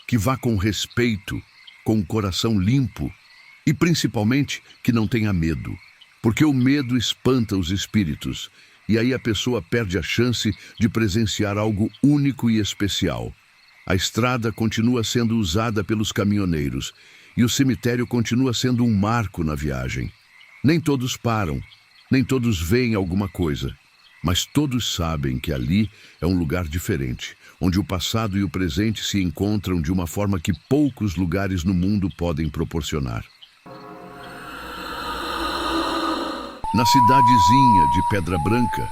que vá com respeito, com o coração limpo e principalmente que não tenha medo, porque o medo espanta os espíritos e aí a pessoa perde a chance de presenciar algo único e especial. A estrada continua sendo usada pelos caminhoneiros e o cemitério continua sendo um marco na viagem. Nem todos param, nem todos veem alguma coisa, mas todos sabem que ali é um lugar diferente, onde o passado e o presente se encontram de uma forma que poucos lugares no mundo podem proporcionar. Na cidadezinha de Pedra Branca,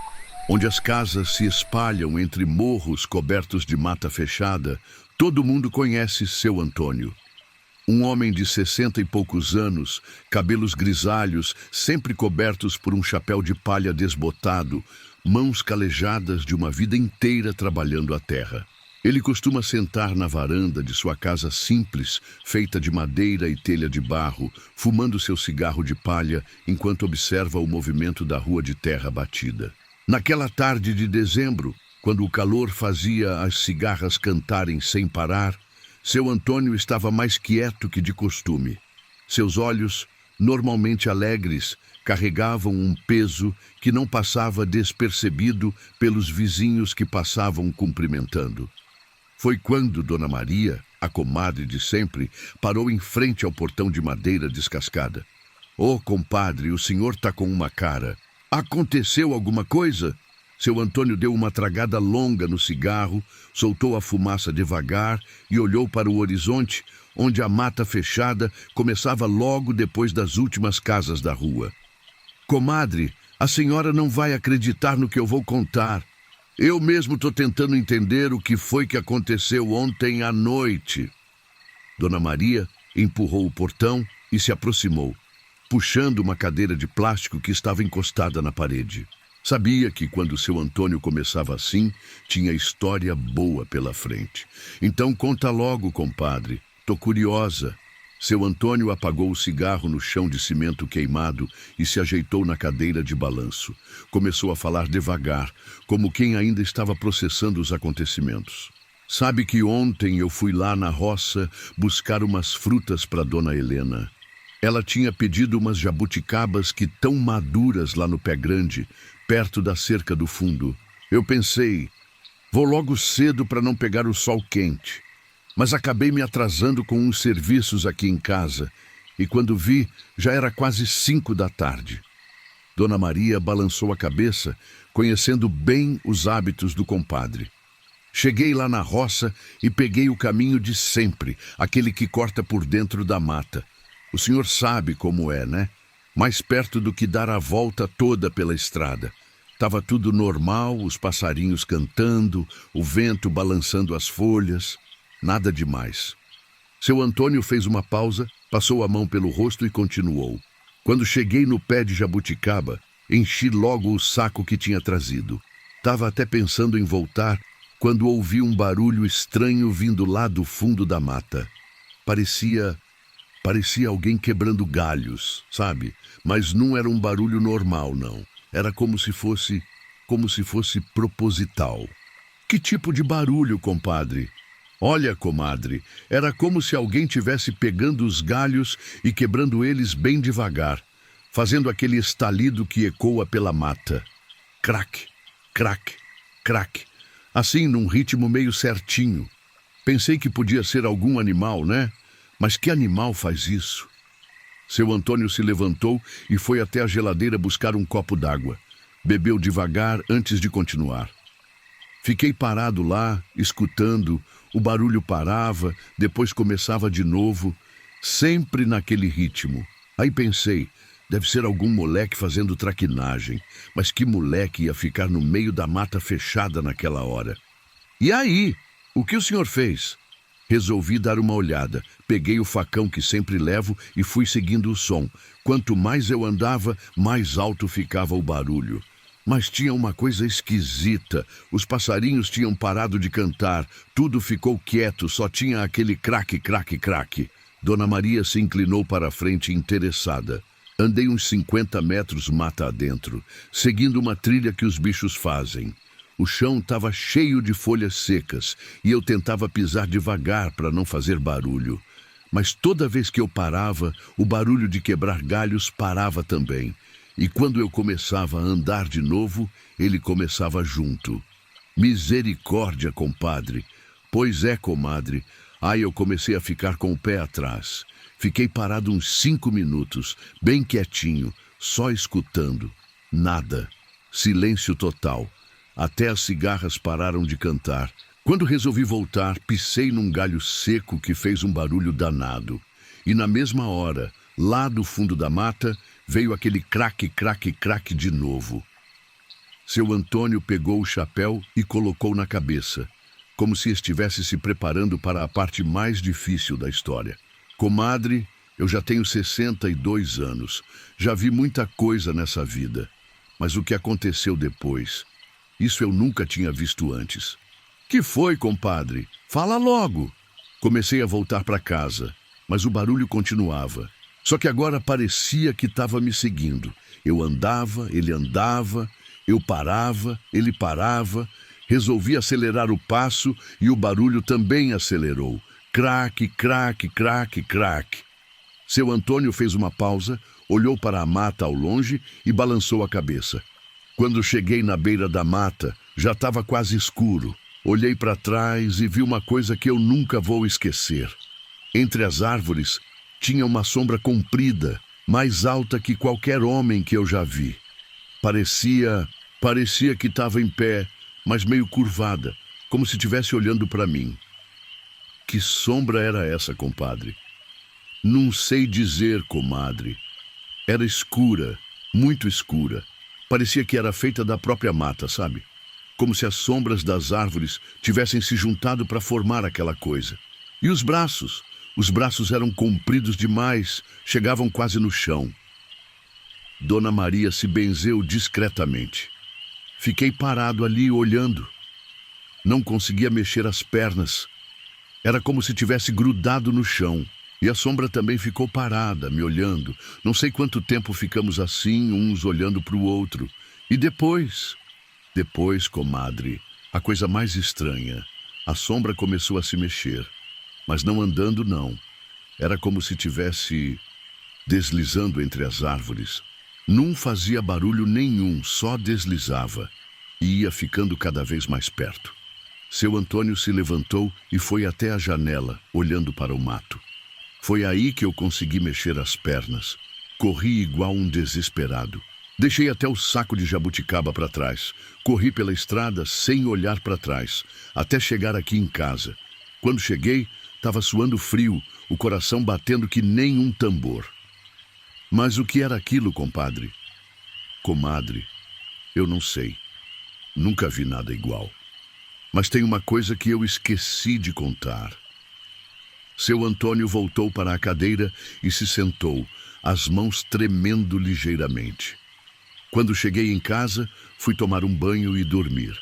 onde as casas se espalham entre morros cobertos de mata fechada, todo mundo conhece seu Antônio. Um homem de 60 e poucos anos, cabelos grisalhos, sempre cobertos por um chapéu de palha desbotado, mãos calejadas de uma vida inteira trabalhando a terra. Ele costuma sentar na varanda de sua casa simples, feita de madeira e telha de barro, fumando seu cigarro de palha enquanto observa o movimento da rua de terra batida. Naquela tarde de dezembro, quando o calor fazia as cigarras cantarem sem parar, seu Antônio estava mais quieto que de costume. Seus olhos, normalmente alegres, carregavam um peso que não passava despercebido pelos vizinhos que passavam cumprimentando. Foi quando Dona Maria, a comadre de sempre, parou em frente ao portão de madeira descascada. "Ô, compadre, o senhor tá com uma cara. Aconteceu alguma coisa?" Seu Antônio deu uma tragada longa no cigarro, soltou a fumaça devagar e olhou para o horizonte, onde a mata fechada começava logo depois das últimas casas da rua. "Comadre, a senhora não vai acreditar no que eu vou contar. Eu mesmo estou tentando entender o que foi que aconteceu ontem à noite." Dona Maria empurrou o portão e se aproximou, puxando uma cadeira de plástico que estava encostada na parede. Sabia que quando seu Antônio começava assim, tinha história boa pela frente. "Então conta logo, compadre. Tô curiosa." Seu Antônio apagou o cigarro no chão de cimento queimado e se ajeitou na cadeira de balanço. Começou a falar devagar, como quem ainda estava processando os acontecimentos. "Sabe que ontem eu fui lá na roça buscar umas frutas para Dona Helena. Ela tinha pedido umas jabuticabas que tão maduras lá no Pé Grande, perto da cerca do fundo. Eu pensei, vou logo cedo para não pegar o sol quente. Mas acabei me atrasando com uns serviços aqui em casa, e quando vi, já era quase 5 da tarde. Dona Maria balançou a cabeça, conhecendo bem os hábitos do compadre. "Cheguei lá na roça e peguei o caminho de sempre, aquele que corta por dentro da mata. O senhor sabe como é, né? Mais perto do que dar a volta toda pela estrada. Tava tudo normal, os passarinhos cantando, o vento balançando as folhas. Nada demais." Seu Antônio fez uma pausa, passou a mão pelo rosto e continuou. "Quando cheguei no pé de jabuticaba, enchi logo o saco que tinha trazido. Tava até pensando em voltar quando ouvi um barulho estranho vindo lá do fundo da mata. Parecia alguém quebrando galhos, sabe? Mas não era um barulho normal, não. Era como se fosse proposital." "Que tipo de barulho, compadre?" "Olha, comadre, era como se alguém tivesse pegando os galhos e quebrando eles bem devagar, fazendo aquele estalido que ecoa pela mata. Crac, crac, crac, assim num ritmo meio certinho. Pensei que podia ser algum animal, né? Mas que animal faz isso?" Seu Antônio se levantou e foi até a geladeira buscar um copo d'água. Bebeu devagar antes de continuar. "Fiquei parado lá, escutando. O barulho parava, depois começava de novo, sempre naquele ritmo. Aí pensei, deve ser algum moleque fazendo traquinagem. Mas que moleque ia ficar no meio da mata fechada naquela hora? E aí, o que o senhor fez?" Resolvi dar uma olhada. Peguei o facão que sempre levo e fui seguindo o som. Quanto mais eu andava, mais alto ficava o barulho. Mas tinha uma coisa esquisita. Os passarinhos tinham parado de cantar. Tudo ficou quieto, só tinha aquele craque, craque, craque. Dona Maria se inclinou para a frente interessada. Andei uns 50 metros mata adentro, seguindo uma trilha que os bichos fazem. O chão estava cheio de folhas secas e eu tentava pisar devagar para não fazer barulho. Mas toda vez que eu parava, o barulho de quebrar galhos parava também. E quando eu começava a andar de novo, ele começava junto. Misericórdia, compadre. Pois é, comadre. Aí eu comecei a ficar com o pé atrás. Fiquei parado uns 5 minutos, bem quietinho, só escutando. Nada. Silêncio total. Até as cigarras pararam de cantar. Quando resolvi voltar, pisei num galho seco que fez um barulho danado. E na mesma hora, lá do fundo da mata, veio aquele craque, craque, craque de novo. Seu Antônio pegou o chapéu e colocou na cabeça, como se estivesse se preparando para a parte mais difícil da história. Comadre, eu já tenho 62 anos. Já vi muita coisa nessa vida. Mas o que aconteceu depois, isso eu nunca tinha visto antes. Que foi, compadre? Fala logo. Comecei a voltar para casa, mas o barulho continuava. Só que agora parecia que estava me seguindo. Eu andava, eu parava, ele parava. Resolvi acelerar o passo e o barulho também acelerou. Craque, craque, craque, craque. Seu Antônio fez uma pausa, olhou para a mata ao longe e balançou a cabeça. Quando cheguei na beira da mata, já estava quase escuro. Olhei para trás e vi uma coisa que eu nunca vou esquecer. Entre as árvores, tinha uma sombra comprida, mais alta que qualquer homem que eu já vi. Parecia que estava em pé, mas meio curvada, como se estivesse olhando para mim. Que sombra era essa, compadre? Não sei dizer, comadre. Era escura, muito escura. Parecia que era feita da própria mata, sabe? Como se as sombras das árvores tivessem se juntado para formar aquela coisa. E os braços? Os braços eram compridos demais, chegavam quase no chão. Dona Maria se benzeu discretamente. Fiquei parado ali olhando. Não conseguia mexer as pernas. Era como se tivesse grudado no chão. E a sombra também ficou parada, me olhando. Não sei quanto tempo ficamos assim, uns olhando para o outro. E depois, comadre, a coisa mais estranha. A sombra começou a se mexer. Mas não andando, não. Era como se tivesse deslizando entre as árvores. Não fazia barulho nenhum, só deslizava. E ia ficando cada vez mais perto. Seu Antônio se levantou e foi até a janela, olhando para o mato. Foi aí que eu consegui mexer as pernas. Corri igual um desesperado. Deixei até o saco de jabuticaba para trás. Corri pela estrada sem olhar para trás, até chegar aqui em casa. Quando cheguei, estava suando frio, o coração batendo que nem um tambor. Mas o que era aquilo, compadre? Comadre, eu não sei. Nunca vi nada igual. Mas tem uma coisa que eu esqueci de contar. Seu Antônio voltou para a cadeira e se sentou, as mãos tremendo ligeiramente. Quando cheguei em casa, fui tomar um banho e dormir.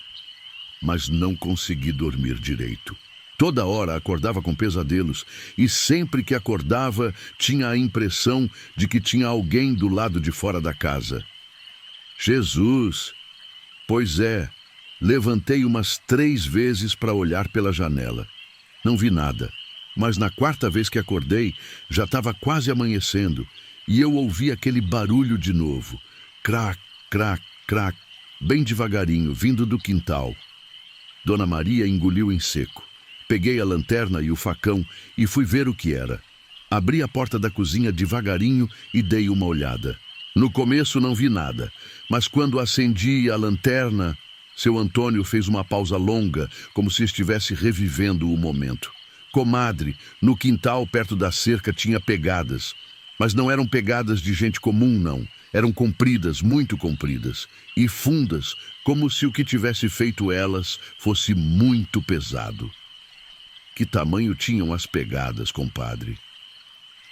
Mas não consegui dormir direito. Toda hora acordava com pesadelos e sempre que acordava tinha a impressão de que tinha alguém do lado de fora da casa. Jesus! Pois é, levantei umas 3 vezes para olhar pela janela. Não vi nada. Mas na 4ª vez que acordei, já estava quase amanhecendo, e eu ouvi aquele barulho de novo. Crac, crac, crac, bem devagarinho, vindo do quintal. Dona Maria engoliu em seco. Peguei a lanterna e o facão e fui ver o que era. Abri a porta da cozinha devagarinho e dei uma olhada. No começo não vi nada, mas quando acendi a lanterna, seu Antônio fez uma pausa longa, como se estivesse revivendo o momento. Comadre, no quintal perto da cerca tinha pegadas. Mas não eram pegadas de gente comum, não. Eram compridas, muito compridas. E fundas, como se o que tivesse feito elas fosse muito pesado. Que tamanho tinham as pegadas, compadre?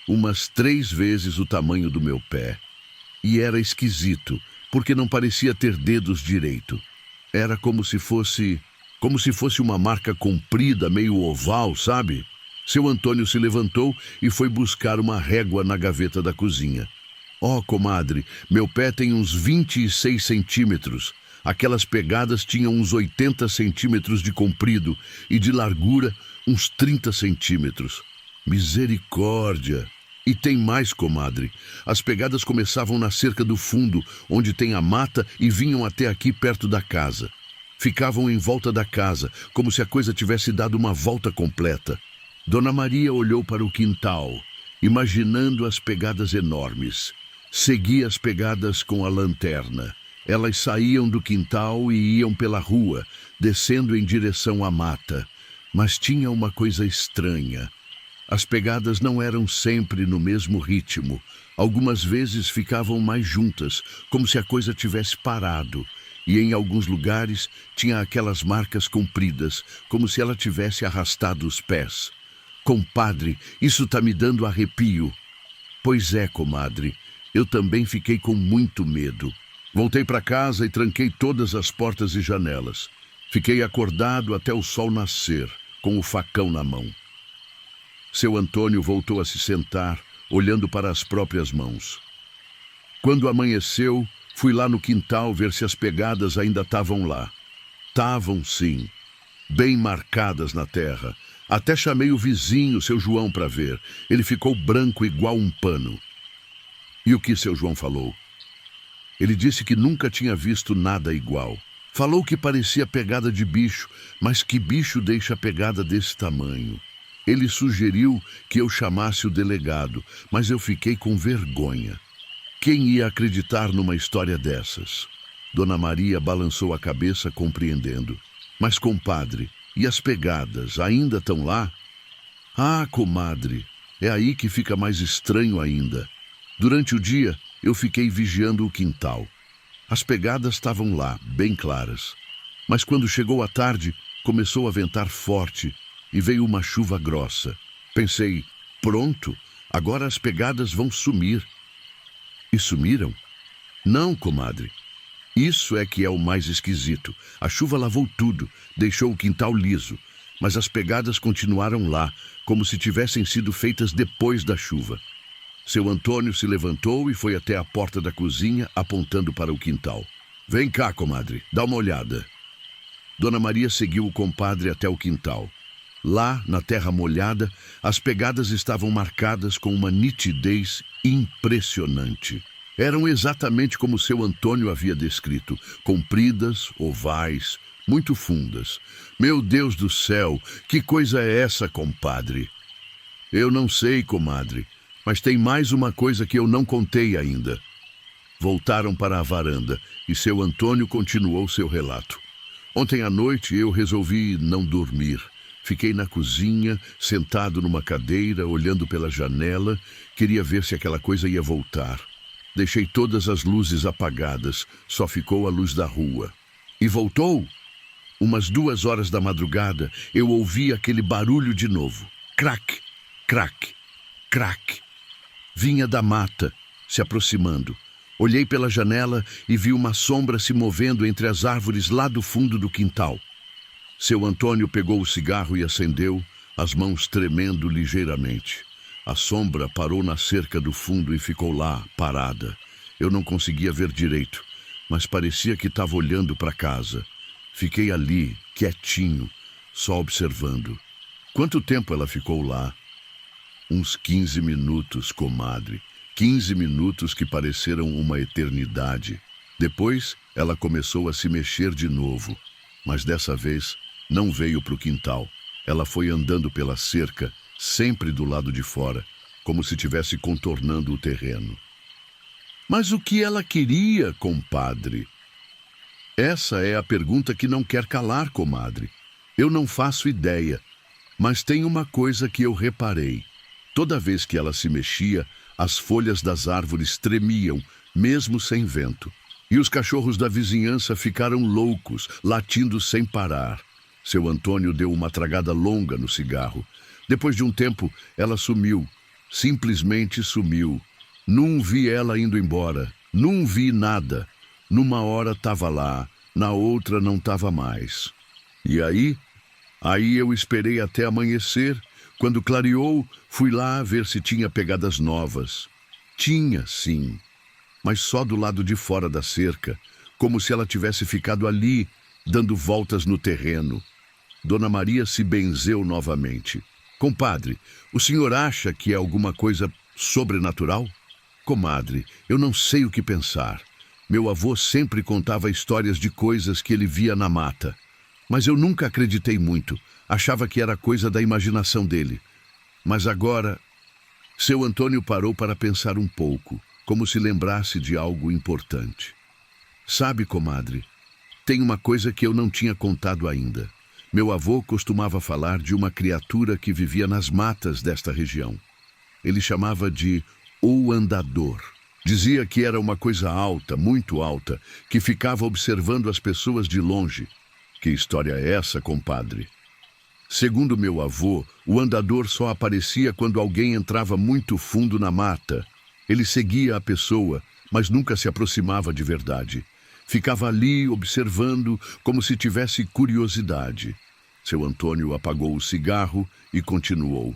Umas 3 vezes o tamanho do meu pé. E era esquisito, porque não parecia ter dedos direito. Era como se fosse uma marca comprida, meio oval, sabe? Seu Antônio se levantou e foi buscar uma régua na gaveta da cozinha. Comadre, meu pé tem uns 26 centímetros. Aquelas pegadas tinham uns 80 centímetros de comprido e de largura uns 30 centímetros. Misericórdia! E tem mais, comadre. As pegadas começavam na cerca do fundo, onde tem a mata, e vinham até aqui perto da casa. Ficavam em volta da casa, como se a coisa tivesse dado uma volta completa. Dona Maria olhou para o quintal, imaginando as pegadas enormes. Seguia as pegadas com a lanterna. Elas saíam do quintal e iam pela rua, descendo em direção à mata. Mas tinha uma coisa estranha. As pegadas não eram sempre no mesmo ritmo. Algumas vezes ficavam mais juntas, como se a coisa tivesse parado. E em alguns lugares tinha aquelas marcas compridas, como se ela tivesse arrastado os pés. Compadre, isso tá me dando arrepio. Pois é, comadre, eu também fiquei com muito medo. Voltei para casa e tranquei todas as portas e janelas. Fiquei acordado até o sol nascer, com o facão na mão. Seu Antônio voltou a se sentar, olhando para as próprias mãos. Quando amanheceu, fui lá no quintal ver se as pegadas ainda estavam lá. Tavam, sim, bem marcadas na terra. Até chamei o vizinho, seu João, para ver. Ele ficou branco igual um pano. E o que seu João falou? Ele disse que nunca tinha visto nada igual. Falou que parecia pegada de bicho, mas que bicho deixa pegada desse tamanho? Ele sugeriu que eu chamasse o delegado, mas eu fiquei com vergonha. Quem ia acreditar numa história dessas? Dona Maria balançou a cabeça, compreendendo. Mas, compadre, e as pegadas ainda estão lá? Ah, comadre, é aí que fica mais estranho ainda. Durante o dia, eu fiquei vigiando o quintal. As pegadas estavam lá, bem claras. Mas quando chegou a tarde, começou a ventar forte e veio uma chuva grossa. Pensei, pronto, agora as pegadas vão sumir. E sumiram? Não, comadre. Isso é que é o mais esquisito. A chuva lavou tudo, deixou o quintal liso, mas as pegadas continuaram lá, como se tivessem sido feitas depois da chuva. Seu Antônio se levantou e foi até a porta da cozinha, apontando para o quintal. Vem cá, comadre, dá uma olhada. Dona Maria seguiu o compadre até o quintal. Lá, na terra molhada, as pegadas estavam marcadas com uma nitidez impressionante. Eram exatamente como seu Antônio havia descrito, compridas, ovais, muito fundas. Meu Deus do céu, que coisa é essa, compadre? Eu não sei, comadre, mas tem mais uma coisa que eu não contei ainda. Voltaram para a varanda e seu Antônio continuou seu relato. Ontem à noite eu resolvi não dormir. Fiquei na cozinha, sentado numa cadeira, olhando pela janela. Queria ver se aquela coisa ia voltar. Deixei todas as luzes apagadas, só ficou a luz da rua. E voltou? Umas 2 horas da madrugada, eu ouvi aquele barulho de novo. Crac, crac, crac. Vinha da mata, se aproximando. Olhei pela janela e vi uma sombra se movendo entre as árvores lá do fundo do quintal. Seu Antônio pegou o cigarro e acendeu, as mãos tremendo ligeiramente. A sombra parou na cerca do fundo e ficou lá, parada. Eu não conseguia ver direito, mas parecia que estava olhando para casa. Fiquei ali, quietinho, só observando. Quanto tempo ela ficou lá? Uns 15 minutos, comadre. 15 minutos que pareceram uma eternidade. Depois, ela começou a se mexer de novo, mas dessa vez não veio para o quintal. Ela foi andando pela cerca, sempre do lado de fora, como se estivesse contornando o terreno. Mas o que ela queria, compadre? Essa é a pergunta que não quer calar, comadre. Eu não faço ideia, mas tem uma coisa que eu reparei. Toda vez que ela se mexia, as folhas das árvores tremiam, mesmo sem vento. E os cachorros da vizinhança ficaram loucos, latindo sem parar. Seu Antônio deu uma tragada longa no cigarro. Depois de um tempo, ela sumiu. Simplesmente sumiu. Não vi ela indo embora. Não vi nada. Numa hora estava lá, na outra não estava mais. E aí? Aí eu esperei até amanhecer. Quando clareou, fui lá ver se tinha pegadas novas. Tinha, sim, mas só do lado de fora da cerca. como se ela tivesse ficado ali, dando voltas no terreno. Dona Maria se benzeu novamente. Compadre, o senhor acha que é alguma coisa sobrenatural? Comadre, eu não sei o que pensar. Meu avô sempre contava histórias de coisas que ele via na mata. Mas eu nunca acreditei muito. Achava que era coisa da imaginação dele. Mas agora... Seu Antônio parou para pensar um pouco, como se lembrasse de algo importante. Sabe, comadre, tem uma coisa que eu não tinha contado ainda. Meu avô costumava falar de uma criatura que vivia nas matas desta região. Ele chamava de o andador. Dizia que era uma coisa alta, muito alta, que ficava observando as pessoas de longe. Que história é essa, compadre? Segundo meu avô, o andador só aparecia quando alguém entrava muito fundo na mata. Ele seguia a pessoa, mas nunca se aproximava de verdade. Ficava ali observando como se tivesse curiosidade. Seu Antônio apagou o cigarro e continuou.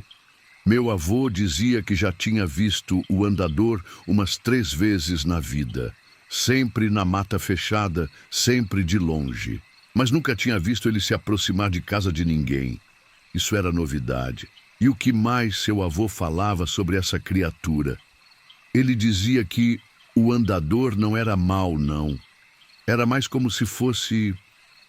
Meu avô dizia que já tinha visto o andador umas 3 vezes na vida. Sempre na mata fechada, sempre de longe. Mas nunca tinha visto ele se aproximar de casa de ninguém. Isso era novidade. E o que mais seu avô falava sobre essa criatura? Ele dizia que o andador não era mau, não. Era mais como se fosse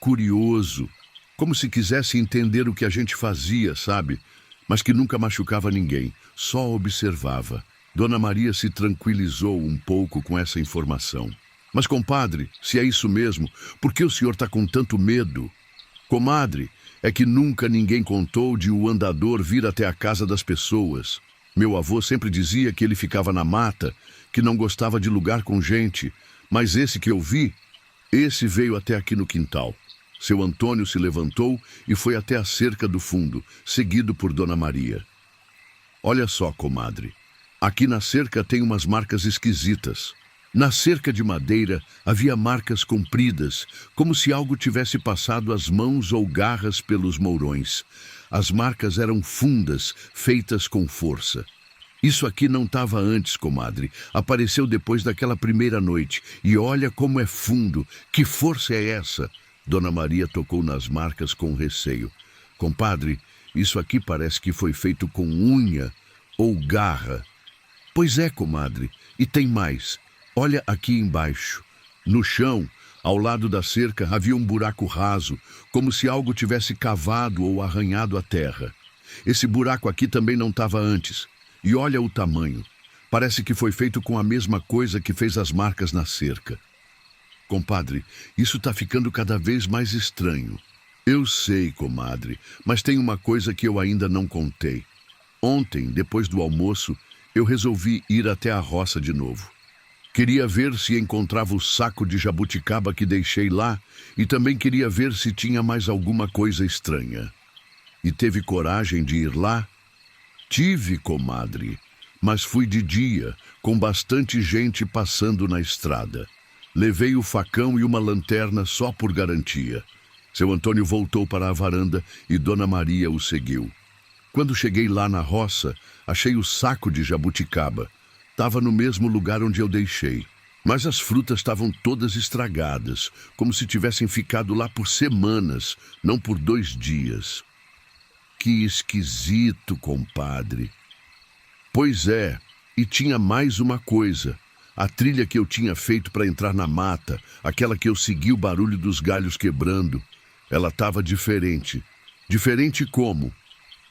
curioso, como se quisesse entender o que a gente fazia, sabe? Mas que nunca machucava ninguém, só observava. Dona Maria se tranquilizou um pouco com essa informação. Mas, compadre, se é isso mesmo, por que o senhor está com tanto medo? Comadre, é que nunca ninguém contou de o andador vir até a casa das pessoas. Meu avô sempre dizia que ele ficava na mata, que não gostava de lugar com gente. Mas esse que eu vi, esse veio até aqui no quintal. Seu Antônio se levantou e foi até a cerca do fundo, seguido por Dona Maria. Olha só, comadre, aqui na cerca tem umas marcas esquisitas. Na cerca de madeira havia marcas compridas, como se algo tivesse passado as mãos ou garras pelos mourões. As marcas eram fundas, feitas com força. Isso aqui não estava antes, comadre. Apareceu depois daquela primeira noite. E olha como é fundo. Que força é essa? Dona Maria tocou nas marcas com receio. Compadre, isso aqui parece que foi feito com unha ou garra. Pois é, comadre. E tem mais. Olha aqui embaixo. No chão, ao lado da cerca, havia um buraco raso, como se algo tivesse cavado ou arranhado a terra. Esse buraco aqui também não estava antes. E olha o tamanho. Parece que foi feito com a mesma coisa que fez as marcas na cerca. Compadre, isso está ficando cada vez mais estranho. Eu sei, comadre, mas tem uma coisa que eu ainda não contei. Ontem, depois do almoço, eu resolvi ir até a roça de novo. Queria ver se encontrava o saco de jabuticaba que deixei lá e também queria ver se tinha mais alguma coisa estranha. E teve coragem de ir lá? Tive, comadre, mas fui de dia, com bastante gente passando na estrada. Levei o facão e uma lanterna só por garantia. Seu Antônio voltou para a varanda e Dona Maria o seguiu. Quando cheguei lá na roça, achei o saco de jabuticaba. Estava no mesmo lugar onde eu deixei. Mas as frutas estavam todas estragadas, como se tivessem ficado lá por semanas, não por 2 dias. Que esquisito, compadre. Pois é, e tinha mais uma coisa. A trilha que eu tinha feito para entrar na mata, aquela que eu segui o barulho dos galhos quebrando, ela estava diferente. Diferente como?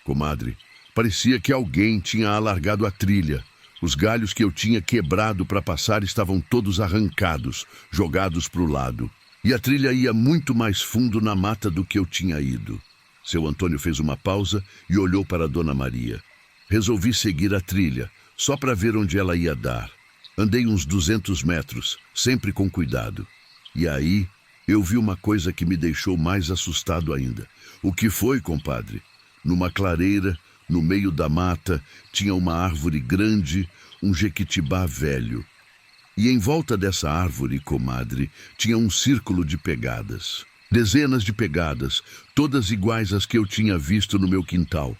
Comadre, parecia que alguém tinha alargado a trilha. Os galhos que eu tinha quebrado para passar estavam todos arrancados, jogados para o lado. E a trilha ia muito mais fundo na mata do que eu tinha ido. Seu Antônio fez uma pausa e olhou para Dona Maria. Resolvi seguir a trilha, só para ver onde ela ia dar. Andei uns 200 metros, sempre com cuidado. E aí, eu vi uma coisa que me deixou mais assustado ainda. O que foi, compadre? Numa clareira, no meio da mata, tinha uma árvore grande, um jequitibá velho. E em volta dessa árvore, comadre, tinha um círculo de pegadas. Dezenas de pegadas, todas iguais às que eu tinha visto no meu quintal.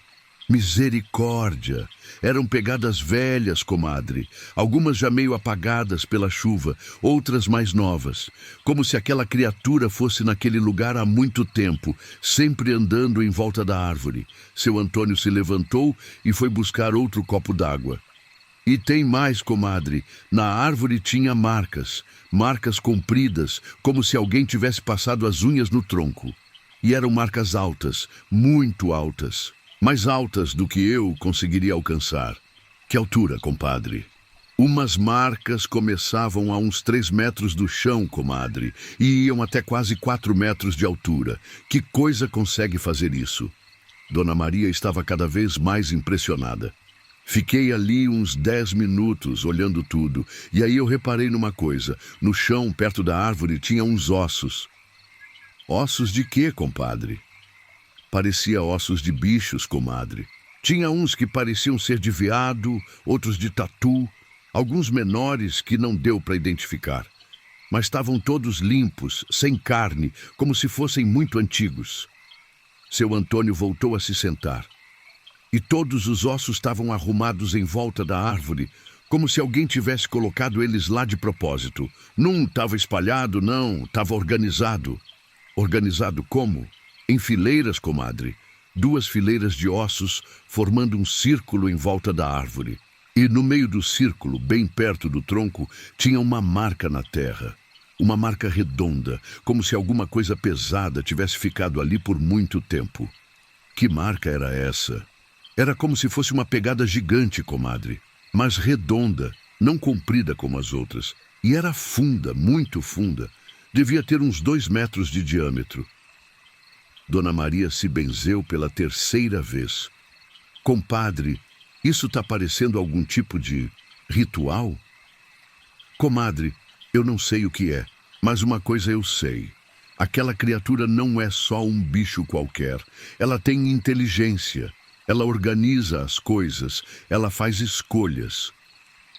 Misericórdia! Eram pegadas velhas, comadre, algumas já meio apagadas pela chuva, outras mais novas, como se aquela criatura fosse naquele lugar há muito tempo, sempre andando em volta da árvore. Seu Antônio se levantou e foi buscar outro copo d'água. E tem mais, comadre. Na árvore tinha marcas, marcas compridas, como se alguém tivesse passado as unhas no tronco. E eram marcas altas, muito altas. Mais altas do que eu conseguiria alcançar. Que altura, compadre? Umas marcas começavam a uns 3 metros do chão, comadre, e iam até quase 4 metros de altura. Que coisa consegue fazer isso? Dona Maria estava cada vez mais impressionada. Fiquei ali uns 10 minutos olhando tudo, e aí eu reparei numa coisa. No chão, perto da árvore, tinha uns ossos. Ossos de quê, compadre? Parecia ossos de bichos, comadre. Tinha uns que pareciam ser de veado, outros de tatu, alguns menores que não deu para identificar. Mas estavam todos limpos, sem carne, como se fossem muito antigos. Seu Antônio voltou a se sentar. E todos os ossos estavam arrumados em volta da árvore, como se alguém tivesse colocado eles lá de propósito. Não estava espalhado, não, estava organizado. Organizado como? Em fileiras, comadre, 2 fileiras de ossos formando um círculo em volta da árvore. E no meio do círculo, bem perto do tronco, tinha uma marca na terra. Uma marca redonda, como se alguma coisa pesada tivesse ficado ali por muito tempo. Que marca era essa? Era como se fosse uma pegada gigante, comadre, mas redonda, não comprida como as outras. E era funda, muito funda. Devia ter uns 2 metros de diâmetro. Dona Maria se benzeu pela 3ª vez. Compadre, isso está parecendo algum tipo de ritual? Comadre, eu não sei o que é, mas uma coisa eu sei. Aquela criatura não é só um bicho qualquer. Ela tem inteligência. Ela organiza as coisas. Ela faz escolhas.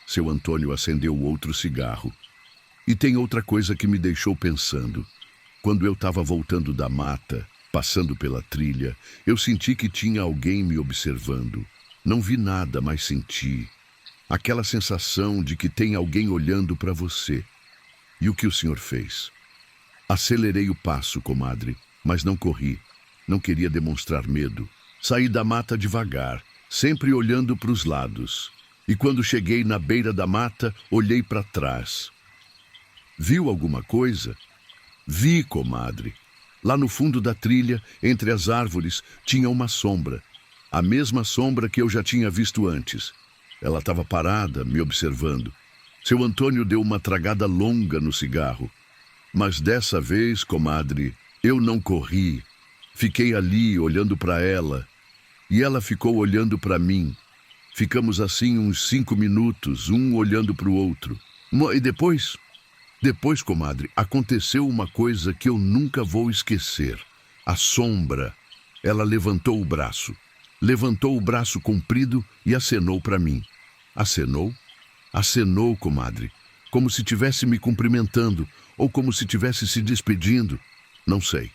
Seu Antônio acendeu outro cigarro. E tem outra coisa que me deixou pensando. Quando eu estava voltando da mata, passando pela trilha, eu senti que tinha alguém me observando. Não vi nada, mas senti. Aquela sensação de que tem alguém olhando para você. E o que o senhor fez? Acelerei o passo, comadre, mas não corri. Não queria demonstrar medo. Saí da mata devagar, sempre olhando para os lados. E quando cheguei na beira da mata, olhei para trás. Viu alguma coisa? Vi, comadre. Lá no fundo da trilha, entre as árvores, tinha uma sombra. A mesma sombra que eu já tinha visto antes. Ela estava parada, me observando. Seu Antônio deu uma tragada longa no cigarro. Mas dessa vez, comadre, eu não corri. Fiquei ali, olhando para ela. E ela ficou olhando para mim. Ficamos assim uns 5 minutos, um olhando para o outro. E depois... Depois, comadre, aconteceu uma coisa que eu nunca vou esquecer. A sombra. Ela levantou o braço. Levantou o braço comprido e acenou para mim. Acenou? Acenou, comadre. Como se estivesse me cumprimentando, ou como se estivesse se despedindo. Não sei.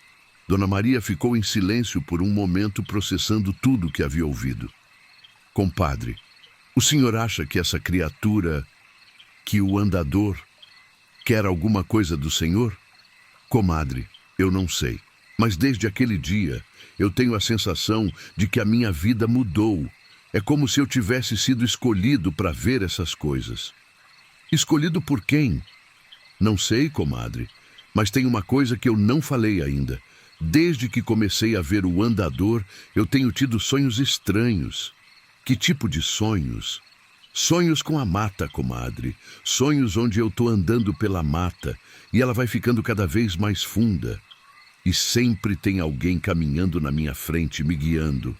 Dona Maria ficou em silêncio por um momento, processando tudo que havia ouvido. Compadre, o senhor acha que essa criatura, que o andador, quer alguma coisa do senhor? Comadre, eu não sei. Mas desde aquele dia, eu tenho a sensação de que a minha vida mudou. É como se eu tivesse sido escolhido para ver essas coisas. Escolhido por quem? Não sei, comadre. Mas tem uma coisa que eu não falei ainda. Desde que comecei a ver o andador, eu tenho tido sonhos estranhos. Que tipo de sonhos? Sonhos com a mata, comadre. Sonhos onde eu estou andando pela mata e ela vai ficando cada vez mais funda. E sempre tem alguém caminhando na minha frente, me guiando.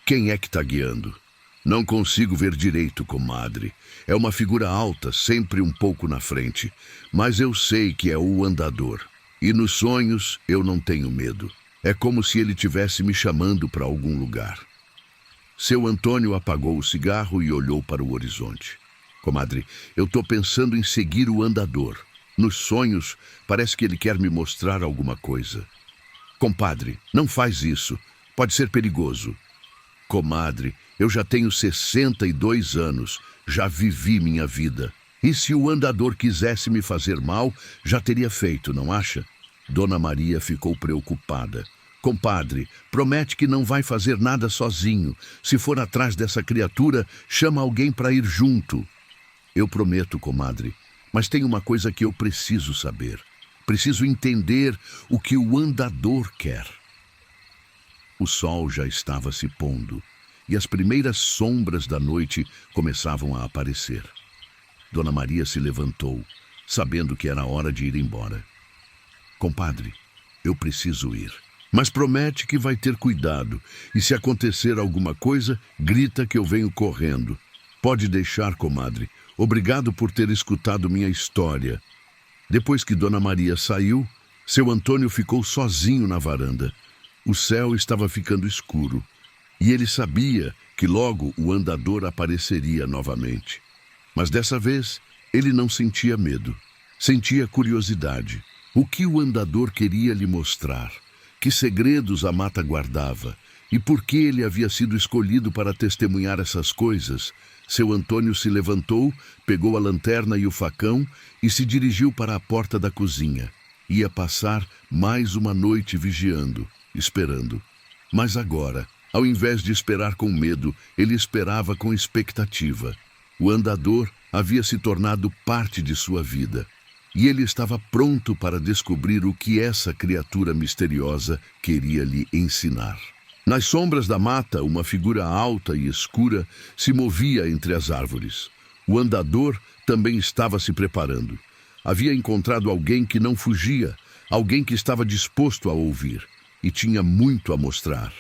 Quem é que está guiando? Não consigo ver direito, comadre. É uma figura alta, sempre um pouco na frente. Mas eu sei que é o andador. E nos sonhos eu não tenho medo. É como se ele estivesse me chamando para algum lugar. Seu Antônio apagou o cigarro e olhou para o horizonte. Comadre, eu estou pensando em seguir o andador. Nos sonhos, parece que ele quer me mostrar alguma coisa. Compadre, não faz isso. Pode ser perigoso. Comadre, eu já tenho 62 anos, já vivi minha vida. E se o andador quisesse me fazer mal, já teria feito, não acha? Dona Maria ficou preocupada. Compadre, promete que não vai fazer nada sozinho. Se for atrás dessa criatura, chama alguém para ir junto. Eu prometo, comadre, mas tem uma coisa que eu preciso saber. Preciso entender o que o andador quer. O sol já estava se pondo e as primeiras sombras da noite começavam a aparecer. Dona Maria se levantou, sabendo que era hora de ir embora. Compadre, eu preciso ir. Mas promete que vai ter cuidado e se acontecer alguma coisa, grita que eu venho correndo. Pode deixar, comadre. Obrigado por ter escutado minha história. Depois que Dona Maria saiu, seu Antônio ficou sozinho na varanda. O céu estava ficando escuro e ele sabia que logo o andador apareceria novamente. Mas dessa vez, ele não sentia medo, sentia curiosidade. O que o andador queria lhe mostrar? Que segredos a mata guardava? E por que ele havia sido escolhido para testemunhar essas coisas? Seu Antônio se levantou, pegou a lanterna e o facão e se dirigiu para a porta da cozinha. Ia passar mais uma noite vigiando, esperando. Mas agora, ao invés de esperar com medo, ele esperava com expectativa. O andador havia se tornado parte de sua vida. E ele estava pronto para descobrir o que essa criatura misteriosa queria lhe ensinar. Nas sombras da mata, uma figura alta e escura se movia entre as árvores. O andador também estava se preparando. Havia encontrado alguém que não fugia, alguém que estava disposto a ouvir, e tinha muito a mostrar.